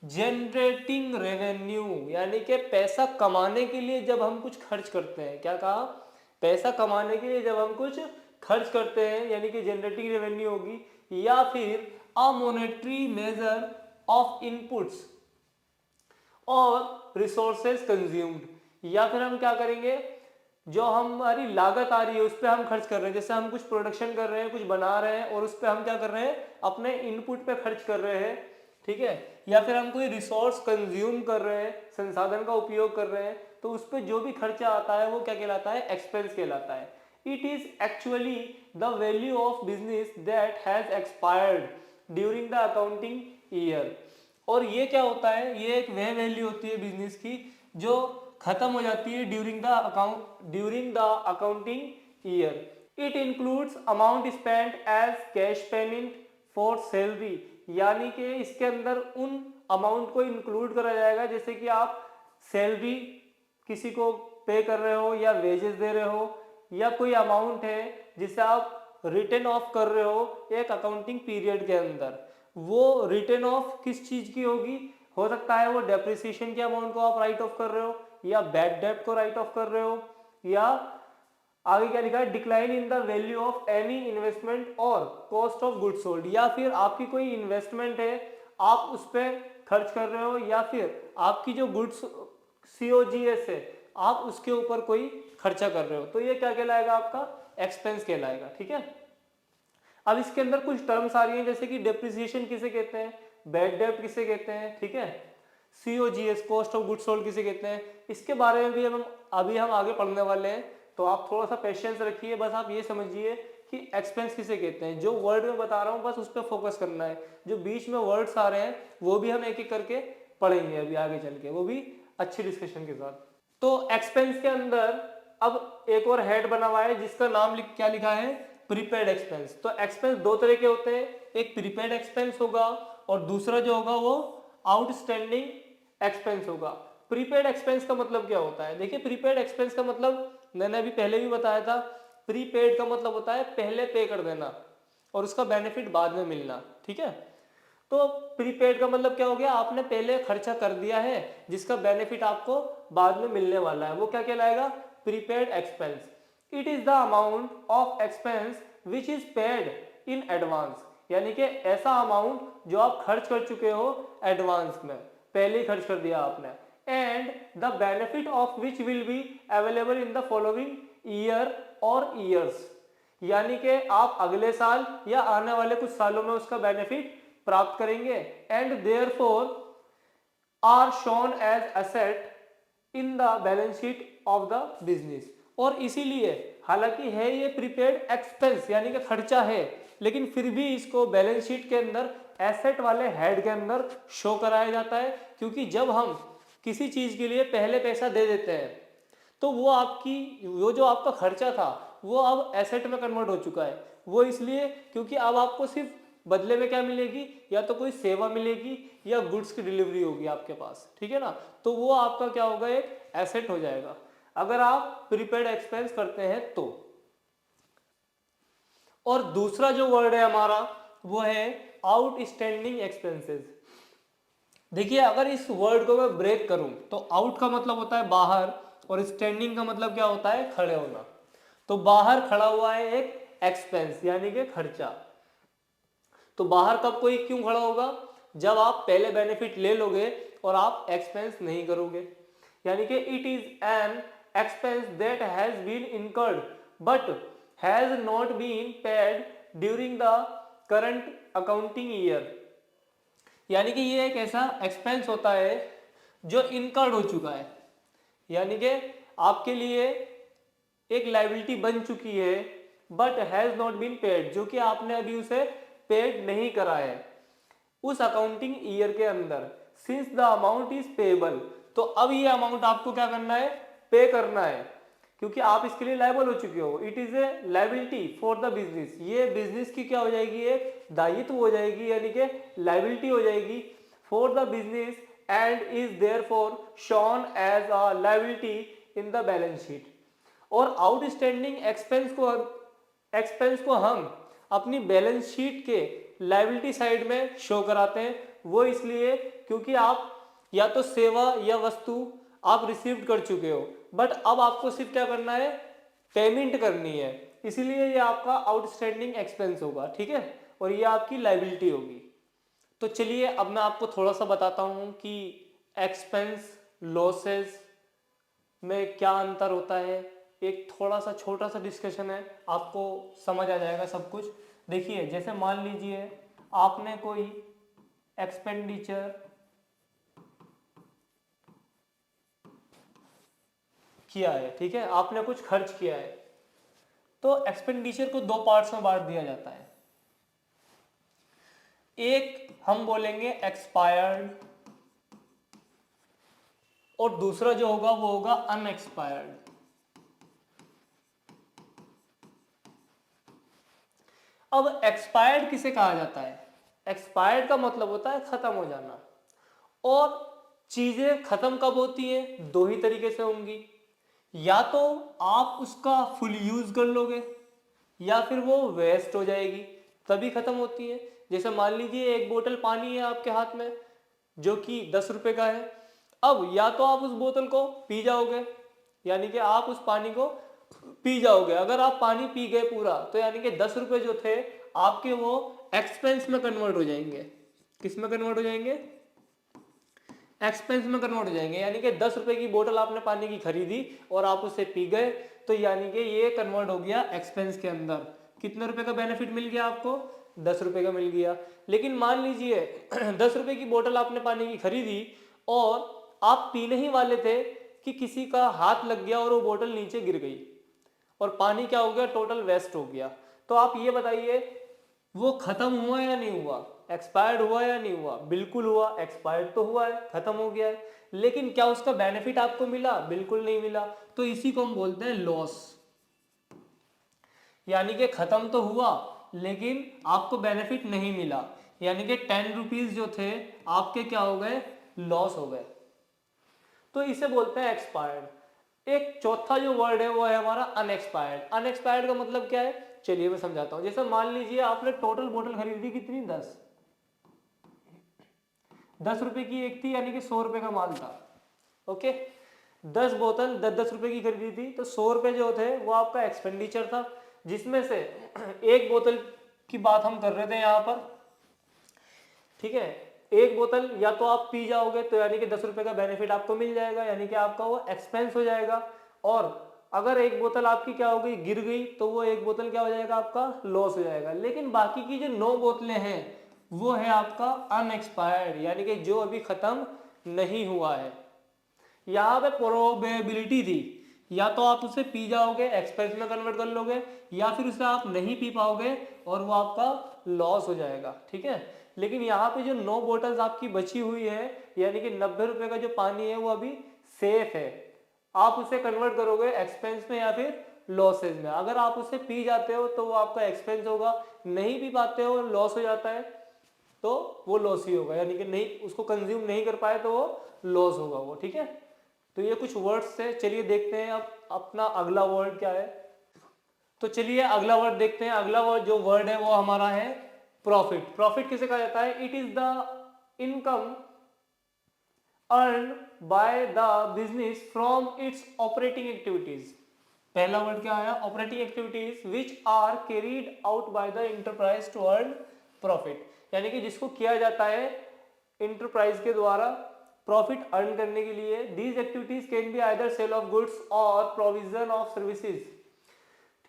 जनरेटिंग रेवेन्यू, यानी कि पैसा कमाने के लिए जब हम कुछ खर्च करते हैं, क्या कहा, पैसा कमाने के लिए जब हम कुछ खर्च करते हैं यानी कि जनरेटिंग रेवेन्यू होगी, या फिर अ मॉनेटरी मेजर ऑफ इनपुट्स और रिसोर्सेज कंज्यूम्ड, या फिर हम क्या करेंगे, जो हमारी लागत आ रही है उस पर हम खर्च कर रहे हैं। जैसे हम कुछ प्रोडक्शन कर रहे हैं, कुछ बना रहे हैं और उस पर हम क्या कर रहे हैं, अपने इनपुट पे खर्च कर रहे हैं, ठीक है। या फिर हम कोई रिसोर्स कंज्यूम कर रहे हैं, संसाधन का उपयोग कर रहे हैं, तो उस पर जो भी खर्चा आता है वो क्या कहलाता है, एक्सपेंस कहलाता है। It is actually the value of business that has expired during the accounting year. और ये क्या होता है, ये एक वह वैल्यू होती है बिजनेस की जो खत्म हो जाती है during the accounting year. It includes amount spent as cash payment for salary, यानी कि इसके अंदर उन अमाउंट को इंक्लूड करा जाएगा जैसे कि आप सैलरी किसी को पे कर रहे हो या वेजेस दे रहे हो, या कोई अमाउंट है जिसे आप रिटर्न ऑफ कर रहे हो एक अकाउंटिंग पीरियड के अंदर। वो रिटर्न ऑफ किस चीज की होगी, हो सकता है वो डेप्रिसिएशन के अमाउंट को आप राइट ऑफ कर रहे हो, या बैड डेब्ट को राइट ऑफ कर रहे हो, या आगे क्या लिखा है, decline in the value of any investment और कॉस्ट ऑफ गुड्स सोल्ड, या फिर आपकी कोई इन्वेस्टमेंट है आप उस पर खर्च कर रहे हो, या फिर आपकी जो गुड्स COGS है आप उसके ऊपर कोई खर्चा कर रहे हो, तो ये क्या कहलाएगा, आपका एक्सपेंस कहलाएगा, ठीक है। अब इसके अंदर कुछ टर्म्स आ रही हैं जैसे कि डेप्रिसिएशन किसे कहते हैं, बैड डेब्ट किसे कहते हैं, ठीक है, COGS cost of goods sold किसे कहते हैं, इसके बारे में भी हम आगे पढ़ने वाले हैं। तो आप थोड़ा सा पेशेंस रखिए, बस आप ये समझिए कि एक्सपेंस किसे कहते हैं। जो वर्ड में बता रहा हूँ बस उस पर फोकस करना है, जो बीच में वर्ड्स आ रहे हैं वो भी हम एक एक करके पढ़ेंगे अभी आगे चल के, वो भी अच्छी डिस्कशन के साथ। तो एक्सपेंस के अंदर अब एक और हेड बना हुआ है जिसका नाम क्या लिखा है, प्रीपेड एक्सपेंस। तो एक्सपेंस दो तरह के होते हैं, एक प्रीपेड एक्सपेंस होगा और दूसरा जो होगा वो आउटस्टैंडिंग एक्सपेंस होगा। प्रीपेड एक्सपेंस का मतलब क्या होता है, देखिए प्रीपेड एक्सपेंस का मतलब मैंने अभी पहले भी बताया था, प्रीपेड का मतलब होता है पहले पे कर देना और उसका बेनिफिट बाद में मिलना, ठीक है। तो प्रीपेड का मतलब क्या हो गया, आपने पहले खर्चा कर दिया है जिसका बेनिफिट आपको बाद में मिलने वाला है, वो क्या कहलाएगा, prepaid expense. It is the amount of expense which is paid in advance, यानी कि ऐसा अमाउंट जो आप खर्च कर चुके हो एडवांस में, पहले ही खर्च कर दिया आपने, and the benefit of which will be available in the following year और ईयर्स, यानी कि आप अगले साल या आने वाले कुछ सालों में उसका बेनिफिट प्राप्त करेंगे, and therefore are shown as asset in the balance sheet of the business. और इसीलिए हालांकि है ये प्रीपेड एक्सपेंस यानी कि खर्चा है, लेकिन फिर भी इसको बैलेंस शीट के अंदर एसेट वाले हेड के अंदर शो कराया जाता है, क्योंकि जब हम किसी चीज के लिए पहले पैसा दे देते हैं तो वो जो आपका खर्चा था वो अब एसेट में कन्वर्ट हो चुका है। वो इसलिए क्योंकि अब आपको सिर्फ बदले में क्या मिलेगी, या तो कोई सेवा मिलेगी या गुड्स की डिलीवरी होगी आपके पास, ठीक है ना, तो वो आपका क्या होगा, एक एसेट हो जाएगा अगर आप प्रीपेड एक्सपेंस करते हैं तो। और दूसरा जो वर्ड है हमारा वो है आउटस्टैंडिंग एक्सपेंसेस। देखिए अगर इस वर्ड को मैं ब्रेक करूं तो आउट का मतलब होता है बाहर और स्टैंडिंग का मतलब क्या होता है, खड़े होना। तो बाहर खड़ा हुआ है एक एक्सपेंस यानी कि खर्चा। तो बाहर कब कोई क्यों खड़ा होगा, जब आप पहले बेनिफिट ले लोगे और आप एक्सपेंस नहीं करोगे। यानी कि it is an expense that has been incurred but has not been paid during the current accounting year. यानी कि ये एक ऐसा एक्सपेंस होता है जो इनकर्ड हो चुका है, यानी कि आपके लिए एक लाइबिलिटी बन चुकी है but has not been paid, जो कि आपने अभी उसे पेड नहीं करा है उस अकाउंटिंग ईयर के अंदर। Since the amount is payable, तो अब ये अमाउंट आपको क्या करना है, पे करना है, क्योंकि आप इसके लिए लायबल हो चुके हो। It is a liability for the business, ये बिजनेस की क्या हो जाएगी, एक दायित्व हो जाएगी, यानी कि लायबिलिटी हो जाएगी for the business and is therefore shown as a liability in the balance sheet. और आउटस्टैंडिंग एक्सपेंस को हम अपनी बैलेंस शीट के लायबिलिटी साइड में शो कराते हैं। वो इसलिए क्योंकि आप या तो सेवा या वस्तु आप रिसीव कर चुके हो, बट अब आपको सिर्फ क्या करना है, पेमेंट करनी है, इसीलिए ये आपका आउटस्टैंडिंग एक्सपेंस होगा, ठीक है, और ये आपकी लायबिलिटी होगी। तो चलिए अब मैं आपको थोड़ा सा बताता हूँ कि एक्सपेंस लॉसेस में क्या अंतर होता है। एक थोड़ा सा छोटा सा डिस्कशन है, आपको समझ आ जाएगा सब कुछ। देखिए, जैसे मान लीजिए आपने कोई एक्सपेंडिचर किया है, ठीक है, आपने कुछ खर्च किया है, तो एक्सपेंडिचर को दो पार्ट्स में बांट दिया जाता है। एक हम बोलेंगे एक्सपायर्ड और दूसरा जो होगा वो होगा अनएक्सपायर्ड। अब एक्सपायर्ड किसे कहा जाता है, एक्सपायर्ड का मतलब होता है खत्म हो जाना। और चीजें खत्म कब होती है, दो ही तरीके से होंगी, या तो आप उसका फुल यूज कर लोगे या फिर वो वेस्ट हो जाएगी, तभी खत्म होती है। जैसे मान लीजिए एक बोतल पानी है आपके हाथ में जो कि 10 रुपए का है, अब या तो आप उस बोतल को पी जाओगे, यानी कि आप उस पानी को पी जाओगे। अगर आप पानी पी गए पूरा, तो यानी कि 10 रुपए जो थे आपके वो एक्सपेंस में कन्वर्ट हो जाएंगे। किस में कन्वर्ट हो जाएंगे, एक्सपेंस में कन्वर्ट हो जाएंगे। यानी कि 10 रुपए की बोतल आपने पानी की खरीदी और आप उसे पी गए, तो यानी कि ये कन्वर्ट हो गया एक्सपेंस के अंदर। कितने रुपए का बेनिफिट मिल गया आपको, 10 रुपए का मिल गया। लेकिन मान लीजिए 10 रुपए की बोतल आपने पानी की खरीदी और आप पीने ही वाले थे कि किसी का हाथ लग गया और वो बोतल नीचे गिर गई और पानी क्या हो गया, टोटल वेस्ट हो गया। तो आप ये बताइए वो खत्म हुआ या नहीं हुआ, एक्सपायर्ड हुआ या नहीं हुआ, बिल्कुल हुआ, एक्सपायर्ड तो हुआ है, खत्म हो गया है। लेकिन क्या उसका बेनिफिट आपको मिला, बिल्कुल नहीं मिला। तो इसी को हम बोलते हैं लॉस। यानी कि खत्म तो हुआ लेकिन आपको बेनिफिट नहीं मिला, यानी कि 10 रुपीज जो थे आपके क्या हो गए, लॉस हो गए। तो इसे बोलते हैं एक्सपायर्ड। एक चौथा जो वर्ड है वो है हमारा अनएक्सपायर्ड। अनएक्सपायर्ड का मतलब क्या है, चलिए मैं समझाता हूं। जैसे मान लीजिए आपने टोटल बोतल खरीदी कितनी, 10 रुपए की एक थी, यानी कि 100 रुपए का माल था। ओके, 10 बोतल 10-10 रुपए की खरीदी थी, तो 100 रुपए जो थे वो आपका एक्सपेंडिचर था, जिसमें से एक बोतल की बात हम कर रहे थे यहाँ पर, ठीक है। एक बोतल या तो आप पी जाओगे, तो यानी कि 10 रुपए का बेनिफिट आपको मिल जाएगा, यानी कि आपका वो एक्सपेंस हो जाएगा। और अगर एक बोतल आपकी क्या हो गई, गिर गई, तो वो एक बोतल क्या हो जाएगा, आपका लॉस हो जाएगा। लेकिन बाकी की जो 9 बोतलें हैं वो है आपका अनएक्सपायर्ड, यानी कि जो अभी खत्म नहीं हुआ है। यहाँ पे प्रोबेबिलिटी थी, या तो आप उसे पी जाओगे, एक्सपेंस में कन्वर्ट कर लोगे, या फिर उसे आप नहीं पी पाओगे और वो आपका लॉस हो जाएगा, ठीक है। लेकिन यहाँ पे जो 9 बोतल्स आपकी बची हुई है, यानी कि 90 रुपए का जो पानी है वो अभी सेफ है। आप उसे कन्वर्ट करोगे एक्सपेंस में या फिर लॉसेज में। अगर आप उसे पी जाते हो तो वो आपका एक्सपेंस होगा, नहीं पी पाते हो, लॉस हो जाता है, तो वो लॉस ही होगा, यानी कि नहीं उसको कंज्यूम नहीं कर पाए तो वो लॉस होगा वो, ठीक है। तो ये कुछ वर्ड्स है, चलिए देखते हैं अब अपना अगला वर्ड क्या है। तो चलिए अगला वर्ड देखते हैं। अगला वर्ड जो वर्ड है वो हमारा है प्रॉफिट। प्रॉफिट किसे कहा जाता है, it is the income earn by the business from its operating activities. पहला वर्ड क्या आया, operating activities which are carried out by the enterprise to earn profit, यानी कि जिसको किया जाता है इंटरप्राइज के द्वारा प्रॉफिट अर्न करने के लिए these activities can be either sale of goods और प्रोविजन ऑफ सर्विसेज।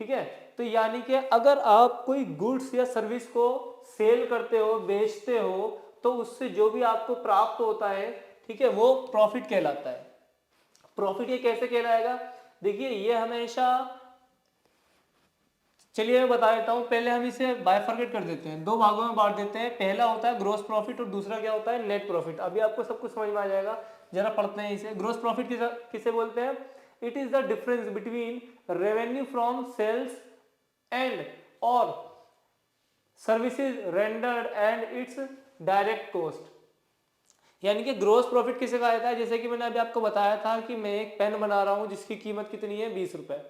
ठीक है, तो यानी कि अगर आप कोई गुड्स या सर्विस को सेल करते हो, बेचते हो, तो उससे जो भी आपको प्राप्त होता है, ठीक है, वो प्रॉफिट कहलाता है। प्रॉफिट ये कैसे कहलाएगा, देखिए ये हमेशा, चलिए मैं बता देता हूं, पहले हम इसे बाइफरकेट कर देते हैं, दो भागों में बांट देते हैं। पहला होता है ग्रॉस प्रॉफिट और दूसरा क्या होता है, नेट प्रॉफिट। अभी आपको सब कुछ समझ में आ जाएगा, जरा पढ़ते हैं इसे। ग्रॉस प्रॉफिट किसे बोलते हैं, it is the difference between revenue from sales and or services rendered and its direct cost. यानी कि ग्रॉस प्रॉफिट किसे कहा जाता है, जैसे कि मैंने अभी आपको बताया था कि मैं एक पेन बना रहा हूं जिसकी कीमत कितनी है 20 रुपए,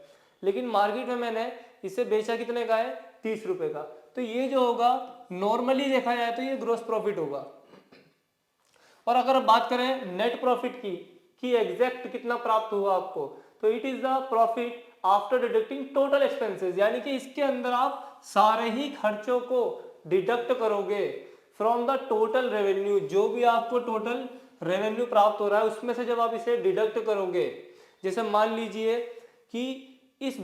लेकिन मार्केट में मैंने इसे बेचा कितने का है, 30 रुपए का। तो ये जो होगा नॉर्मली देखा जाए तो ये ग्रॉस प्रॉफिट होगा। और अगर आप बात करें नेट प्रॉफिट की कि एग्जैक्ट कितना प्राप्त हुआ आपको, तो it is the profit after deducting total expenses. यानी कि इसके अंदर आप सारे ही खर्चों को डिडक्ट करोगे फ्रॉम द टोटल रेवेन्यू, जो भी आपको टोटल रेवेन्यू प्राप्त हो रहा है उसमें से जब आप इसे डिडक्ट करोगे। जैसे मान लीजिए कि इस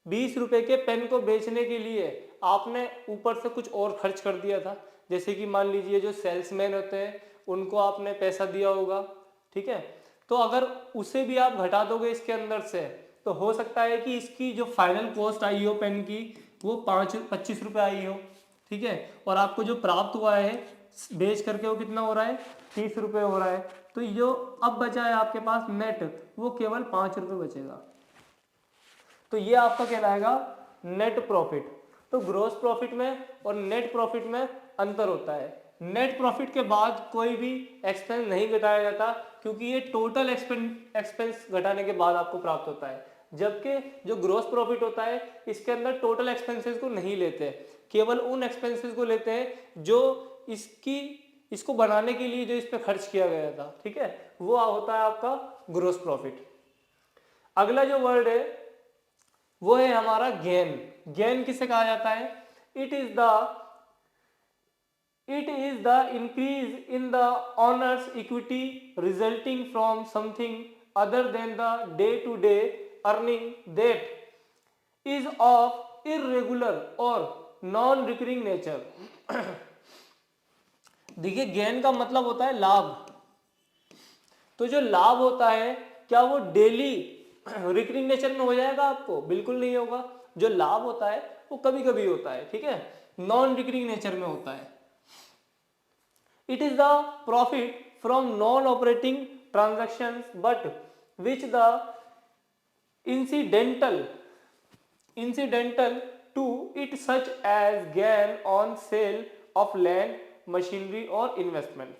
20 रुपए के पेन को बेचने के लिए आपने ऊपर से कुछ और खर्च कर दिया था, जैसे कि मान लीजिए जो सेल्समैन होते हैं उनको आपने पैसा दिया होगा, ठीक है, तो अगर उसे भी आप घटा दोगे इसके अंदर से, तो हो सकता है कि इसकी जो फाइनल कॉस्ट आई हो पेन की वो 25 रुपये आई हो, ठीक है, और आपको जो प्राप्त हुआ है बेच करके वो कितना हो रहा है, 30 रुपये हो रहा है। तो जो अब बचा है आपके पास नेट, वो केवल 5 रुपये बचेगा। तो ये आपका कहलाएगा नेट प्रॉफिट। तो ग्रॉस प्रॉफिट में और नेट प्रॉफिट में अंतर होता है। नेट प्रॉफिट के बाद कोई भी एक्सपेंस नहीं घटाया जाता, क्योंकि ये टोटल एक्सपेंस घटाने के बाद आपको प्राप्त होता है। जबकि जो ग्रॉस प्रॉफिट होता है इसके अंदर टोटल एक्सपेंसेस को नहीं लेते, केवल उन एक्सपेंसेस को लेते हैं जो इसको बनाने के लिए जो इस पे खर्च किया गया था, ठीक है, वो होता है आपका ग्रॉस प्रॉफिट। अगला जो वर्ड है वो है हमारा गेन। गेन किसे कहा जाता है, it is the increase in the owners equity resulting from something other than the day to day earning that is of irregular और नॉन रिकरिंग नेचर। देखिए गेन का मतलब होता है लाभ। तो जो लाभ होता है क्या वो डेली रिकरिंग नेचर में हो जाएगा आपको, बिल्कुल नहीं होगा। जो लाभ होता है वो कभी कभी होता है, ठीक है, नॉन रिकरिंग नेचर में होता है। It is the profit from non operating transactions but which the incidental to it such as gain on sale of land, machinery और इन्वेस्टमेंट।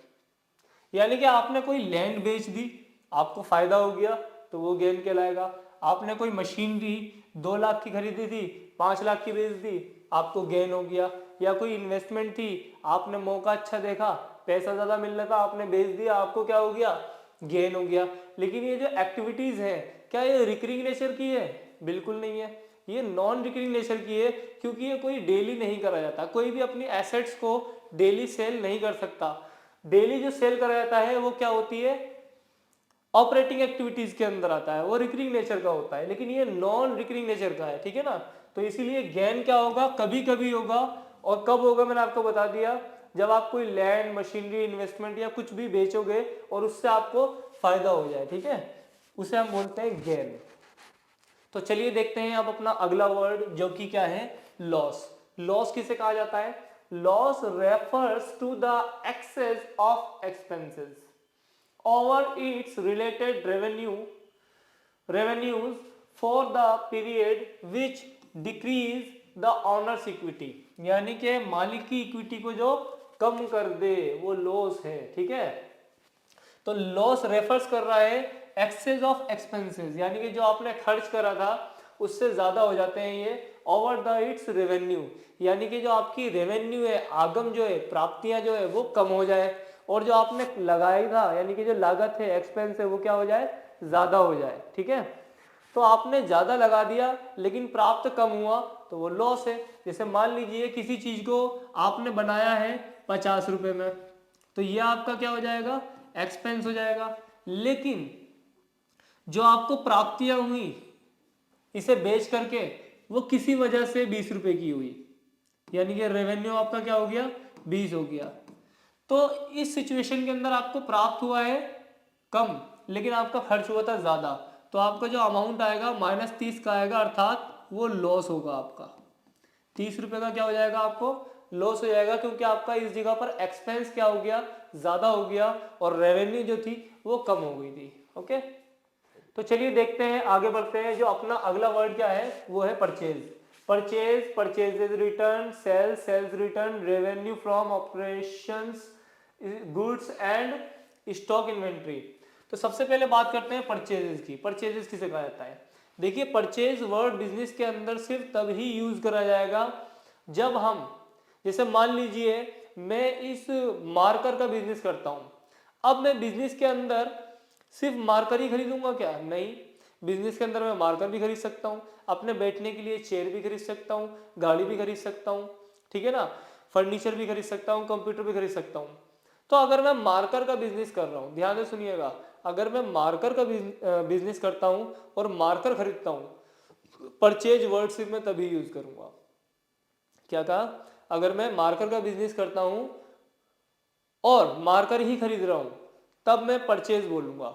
यानी कि आपने कोई लैंड बेच दी, आपको फायदा हो गया तो वो गेन कहलाएगा। आपने कोई मशीनरी 2 लाख की खरीदी थी, 5 लाख की बेच दी, आपको गेन हो गया। या कोई इन्वेस्टमेंट थी, आपने मौका अच्छा देखा, पैसा ज़्यादा मिल रहा था, आपने बेच दिया, आपको क्या हो गया, गेन हो गया। लेकिन ये जो एक्टिविटीज़ है क्या ये रिकरिंग नेचर की है, बिल्कुल नहीं है, ये नॉन रिकरिंग नेचर की है, क्योंकि ये कोई डेली नहीं करा जाता। कोई भी अपनी एसेट्स को डेली सेल नहीं कर सकता। डेली जो सेल करा जाता है वो क्या होती है, ऑपरेटिंग एक्टिविटीज के अंदर आता है, वो रिकरिंग नेचर का होता है, लेकिन ये नॉन रिकरिंग नेचर का है, ठीक है ना। तो इसीलिए गेन क्या होगा, कभी कभी होगा। और कब होगा मैंने आपको बता दिया, जब आप कोई लैंड, मशीनरी, इन्वेस्टमेंट या कुछ भी बेचोगे और उससे आपको फायदा हो जाए, ठीक है, उसे हम बोलते हैं गेन। तो चलिए देखते हैं अब अपना अगला वर्ड, जो कि क्या है, लॉस। लॉस किसे कहा जाता है, loss refers to the excess of expenses over its related revenues for the period which decrease the owner's equity। यानी कि मालिक की इक्विटी को जो कम कर दे वो लॉस है, ठीक है। तो लॉस रेफर्स कर रहा है एक्सेस ऑफ एक्सपेंसेस, यानी कि जो आपने खर्च करा था उससे ज्यादा हो जाते हैं ये, ओवर द इट्स रेवेन्यू, यानी कि जो आपकी रेवेन्यू है, आगम जो है, प्राप्तियां जो है वो कम हो जाए, और जो आपने लगाई था यानी कि जो लागत है, एक्सपेंस है, वो क्या हो जाए, ज्यादा हो जाए, ठीक है। तो आपने ज्यादा लगा दिया लेकिन प्राप्त कम हुआ तो वो लॉस है। जैसे मान लीजिए किसी चीज को आपने बनाया है 50 रुपए में, तो ये आपका क्या हो जाएगा, एक्सपेंस हो जाएगा। लेकिन जो आपको प्राप्तियां हुई इसे बेच करके वो किसी वजह से 20 रुपए की हुई, यानी कि रेवेन्यू आपका क्या हो गया, 20 हो गया। तो इस सिचुएशन के अंदर आपको प्राप्त हुआ है कम, लेकिन आपका खर्च हुआ था ज्यादा, तो आपका जो अमाउंट आएगा -30 का आएगा, अर्थात वो लॉस होगा आपका। 30 रुपए का क्या हो जाएगा, आपको लॉस हो जाएगा, क्योंकि आपका इस जगह पर एक्सपेंस क्या हो गया, ज्यादा हो गया, और रेवेन्यू जो थी वो कम हो गई थी। ओके, तो चलिए देखते हैं, आगे बढ़ते हैं। जो अपना अगला वर्ड क्या है वो है purchase. Purchase, purchases return, sales, sales return, revenue from operations, goods and stock inventory. तो सबसे पहले बात करते हैं परचेजेस की। परचेजेस किसे कहा जाता है? देखिए, परचेज वर्ड बिजनेस के अंदर सिर्फ तभी यूज करा जाएगा जब हम, जैसे मान लीजिए मैं इस मार्कर का बिजनेस करता हूं, अब मैं बिजनेस के अंदर सिर्फ मार्कर ही खरीदूंगा क्या? नहीं, बिजनेस के अंदर मैं मार्कर भी खरीद सकता हूँ, अपने बैठने के लिए चेयर भी खरीद सकता हूँ, गाड़ी भी खरीद सकता हूँ, ठीक है ना, फर्नीचर भी खरीद सकता हूँ, कंप्यूटर भी खरीद सकता हूँ। तो अगर मैं मार्कर का बिजनेस कर रहा हूँ, ध्यान से सुनिएगा, अगर मैं मार्कर का बिजनेस करता हूँ और मार्कर खरीदता हूँ, परचेज वर्ड सिर्फ मैं तभी यूज करूंगा। क्या कहा? अगर मैं मार्कर का बिजनेस करता हूँ और मार्कर ही खरीद रहा हूँ तब मैं परचेज बोलूंगा,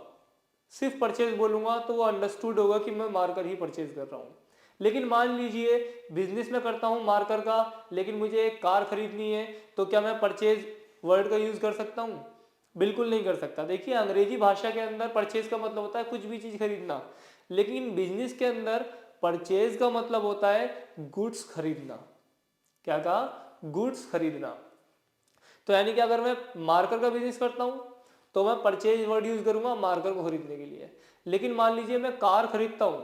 सिर्फ परचेज बोलूंगा, तो वो अंडरस्टूड होगा कि मैं मार्कर ही परचेज कर रहा हूँ। लेकिन मान लीजिए बिजनेस में करता हूँ मार्कर का, लेकिन मुझे एक कार खरीदनी है, तो क्या मैं परचेज वर्ड का यूज कर सकता हूँ? बिल्कुल नहीं कर सकता। देखिए, अंग्रेजी भाषा के अंदर परचेज का मतलब होता है कुछ भी चीज खरीदना, लेकिन बिजनेस के अंदर परचेज का मतलब होता है गुड्स खरीदना। क्या कहा? गुड्स खरीदना। तो यानी कि अगर मैं मार्कर का बिजनेस करता हूं तो मैं परचेज वर्ड यूज करूंगा मार्कर को खरीदने के लिए। लेकिन मान लीजिए मैं कार खरीदता हूं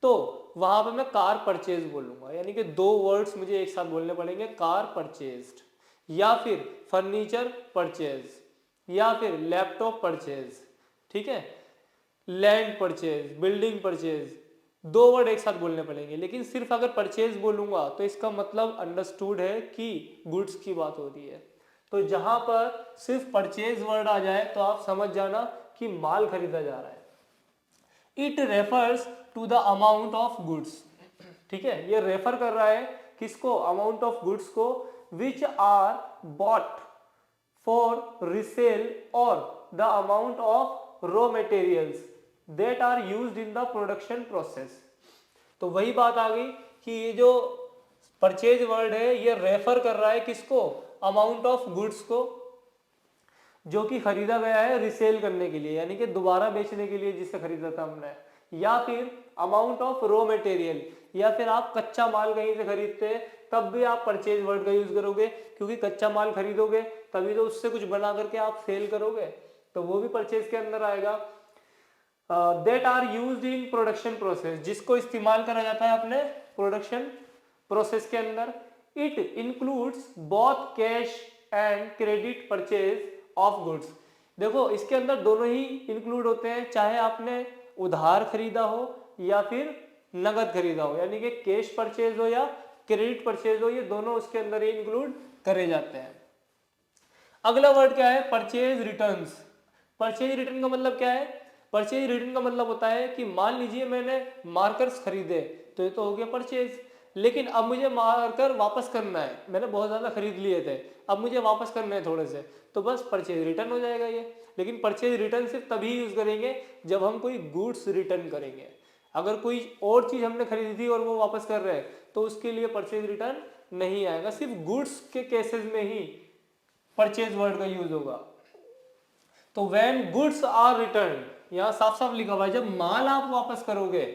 तो वहां पे मैं कार परचेज बोलूंगा, यानी कि दो वर्ड्स मुझे एक साथ बोलने पड़ेंगे, कार परचेज्ड, या फिर फर्नीचर परचेज, या फिर लैपटॉप परचेज, ठीक है, लैंड परचेज, बिल्डिंग परचेज, दो वर्ड एक साथ बोलने पड़ेंगे। लेकिन सिर्फ अगर परचेज बोलूंगा तो इसका मतलब अंडरस्टूड है कि गुड्स की बात हो रही है। तो जहां पर सिर्फ परचेज वर्ड आ जाए तो आप समझ जाना कि माल खरीदा जा रहा है। It refers to the amount of goods, ठीक है, ये रेफर कर रहा है किसको? अमाउंट ऑफ गुड्स को, which are bought for resale, or the amount of raw materials that are used in the production process. तो वही बात आ गई कि ये जो परचेज वर्ड है ये रेफर कर रहा है किसको? अमाउंट ऑफ गुड्स को, जो कि खरीदा गया है रिसेल करने के लिए, यानी कि दोबारा बेचने के लिए जिससे खरीदा था हमने, या फिर अमाउंट ऑफ रॉ मटेरियल, या फिर आप कच्चा माल कहीं से खरीदते हैं तब भी आप परचेज वर्ड का यूज करोगे, क्योंकि कच्चा माल खरीदोगे तभी तो उससे कुछ बना करके आप सेल करोगे, तो वो भी परचेज के अंदर आएगा। That are used in production process, जिसको इस्तेमाल करा जाता है अपने प्रोडक्शन प्रोसेस के अंदर। It includes both cash and credit purchase of goods. देखो, इसके अंदर दोनों ही इंक्लूड होते हैं, चाहे आपने उधार खरीदा हो या फिर नगद खरीदा हो, यानी कि कैश परचेज हो या क्रेडिट परचेज हो, ये दोनों उसके अंदर ही इंक्लूड करे जाते हैं। अगला वर्ड क्या है? Purchase returns. परचेज रिटर्न का मतलब क्या है? परचेज रिटर्न का मतलब होता है कि मान लीजिए मैंने मार्कर्स खरीदे, तो ये तो हो गया परचेज, लेकिन अब मुझे मार्कर वापस करना है, मैंने बहुत ज़्यादा खरीद लिए थे, अब मुझे वापस करने हैं थोड़े से, तो बस परचेज रिटर्न हो जाएगा ये। लेकिन परचेज रिटर्न सिर्फ तभी यूज करेंगे जब हम कोई गुड्स रिटर्न करेंगे। अगर कोई और चीज़ हमने खरीदी थी और वो वापस कर रहे हैं तो उसके लिए परचेज रिटर्न नहीं आएगा, सिर्फ गुड्स के केसेस में ही परचेज वर्ड का यूज होगा। तो व्हेन गुड्स आर रिटर्न, यहां साफ साफ लिखा हुआ है जब माल आप वापस करोगे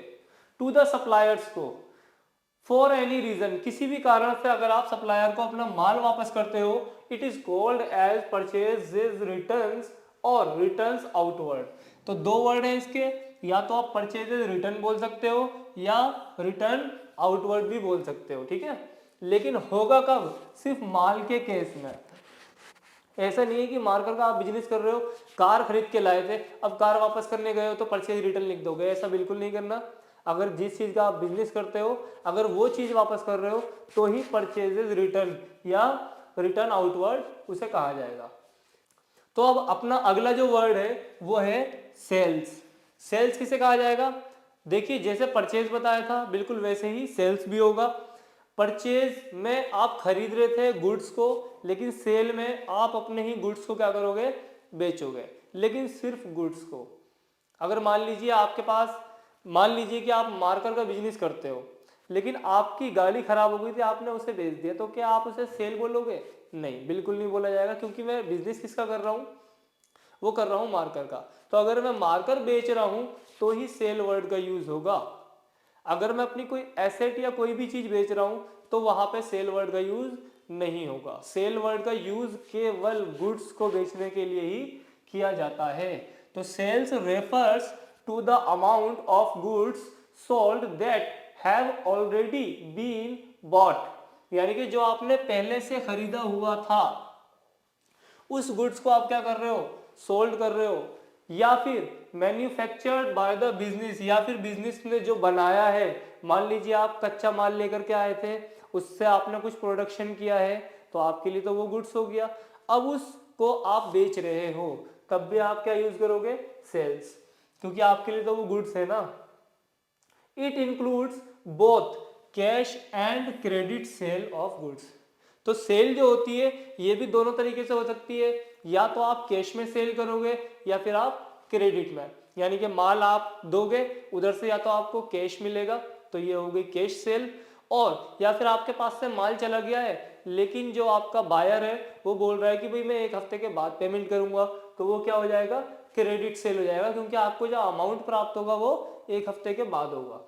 टू द सप्लायर्स को, फॉर एनी रीजन, किसी भी कारण से अगर आप सप्लायर को अपना माल वापस करते हो, it is called as purchases returns और रिटर्न्स आउटवर्ड। तो दो वर्ड है इसके, या तो आप परचेजेज रिटर्न बोल सकते हो या रिटर्न आउटवर्ड भी बोल सकते हो, ठीक है। लेकिन होगा कब? सिर्फ माल के केस में। ऐसा नहीं है कि मार्कर का आप बिजनेस कर रहे हो, कार खरीद के लाए थे, अब कार वापस करने गए हो तो परचेज रिटर्न लिख दोगे, ऐसा बिल्कुल नहीं करना। अगर जिस चीज का आप बिजनेस करते हो अगर वो चीज वापस कर रहे हो तो ही परचेजेज रिटर्न या रिटर्न आउटवर्ड उसे कहा जाएगा। तो अब अपना अगला जो वर्ड है वो है सेल्स। सेल्स किसे कहा जाएगा? देखिए जैसे परचेज बताया था बिल्कुल वैसे ही सेल्स भी होगा। परचेज में आप खरीद रहे थे गुड्स को, लेकिन सेल में आप अपने ही गुड्स को क्या करोगे? बेचोगे, लेकिन सिर्फ गुड्स को। अगर मान लीजिए आपके पास, मान लीजिए कि आप मार्कर का बिजनेस करते हो, लेकिन आपकी गाड़ी खराब हो गई थी, आपने उसे बेच दिया, तो क्या आप उसे सेल बोलोगे? नहीं, बिल्कुल नहीं बोला जाएगा, क्योंकि मैं बिजनेस किसका कर रहा हूँ? वो कर रहा हूँ मार्कर का। तो अगर मैं मार्कर बेच रहा हूँ तो ही सेल वर्ड का यूज होगा। अगर मैं अपनी कोई एसेट या कोई भी चीज बेच रहा हूं तो वहां पे सेल वर्ड का यूज नहीं होगा। सेल वर्ड का यूज केवल गुड्स को बेचने के लिए ही किया जाता है। तो sales refers to the amount of goods sold that have already been bought, यानी कि जो आपने पहले से खरीदा हुआ था उस गुड्स को आप क्या कर रहे हो? सोल्ड कर रहे हो। या फिर मैन्युफैक्चर्ड बाय द बिजनेस, या फिर बिजनेस ने जो बनाया है, मान लीजिए आप कच्चा माल लेकर के आए थे, उससे आपने कुछ प्रोडक्शन किया है, तो आपके लिए तो वो गुड्स हो गया। अब उसको आप बेच रहे हो, तब भी आप क्या यूज करोगे? सेल्स, क्योंकि आपके लिए तो वो गुड्स है ना। It includes both cash and credit sale of goods. तो सेल जो होती है ये भी दोनों तरीके से हो सकती है, या तो आप कैश में सेल करोगे या फिर आप क्रेडिट में, यानी कि माल आप दोगे उधर से या तो आपको कैश मिलेगा, तो ये हो गई कैश सेल। और या फिर आपके पास से माल चला गया है, लेकिन जो आपका बायर है वो बोल रहा है कि भाई मैं 1 हफ्ते के बाद पेमेंट करूंगा, तो वो क्या हो जाएगा? क्रेडिट सेल हो जाएगा, क्योंकि आपको जो अमाउंट प्राप्त होगा वो 1 हफ्ते के बाद होगा।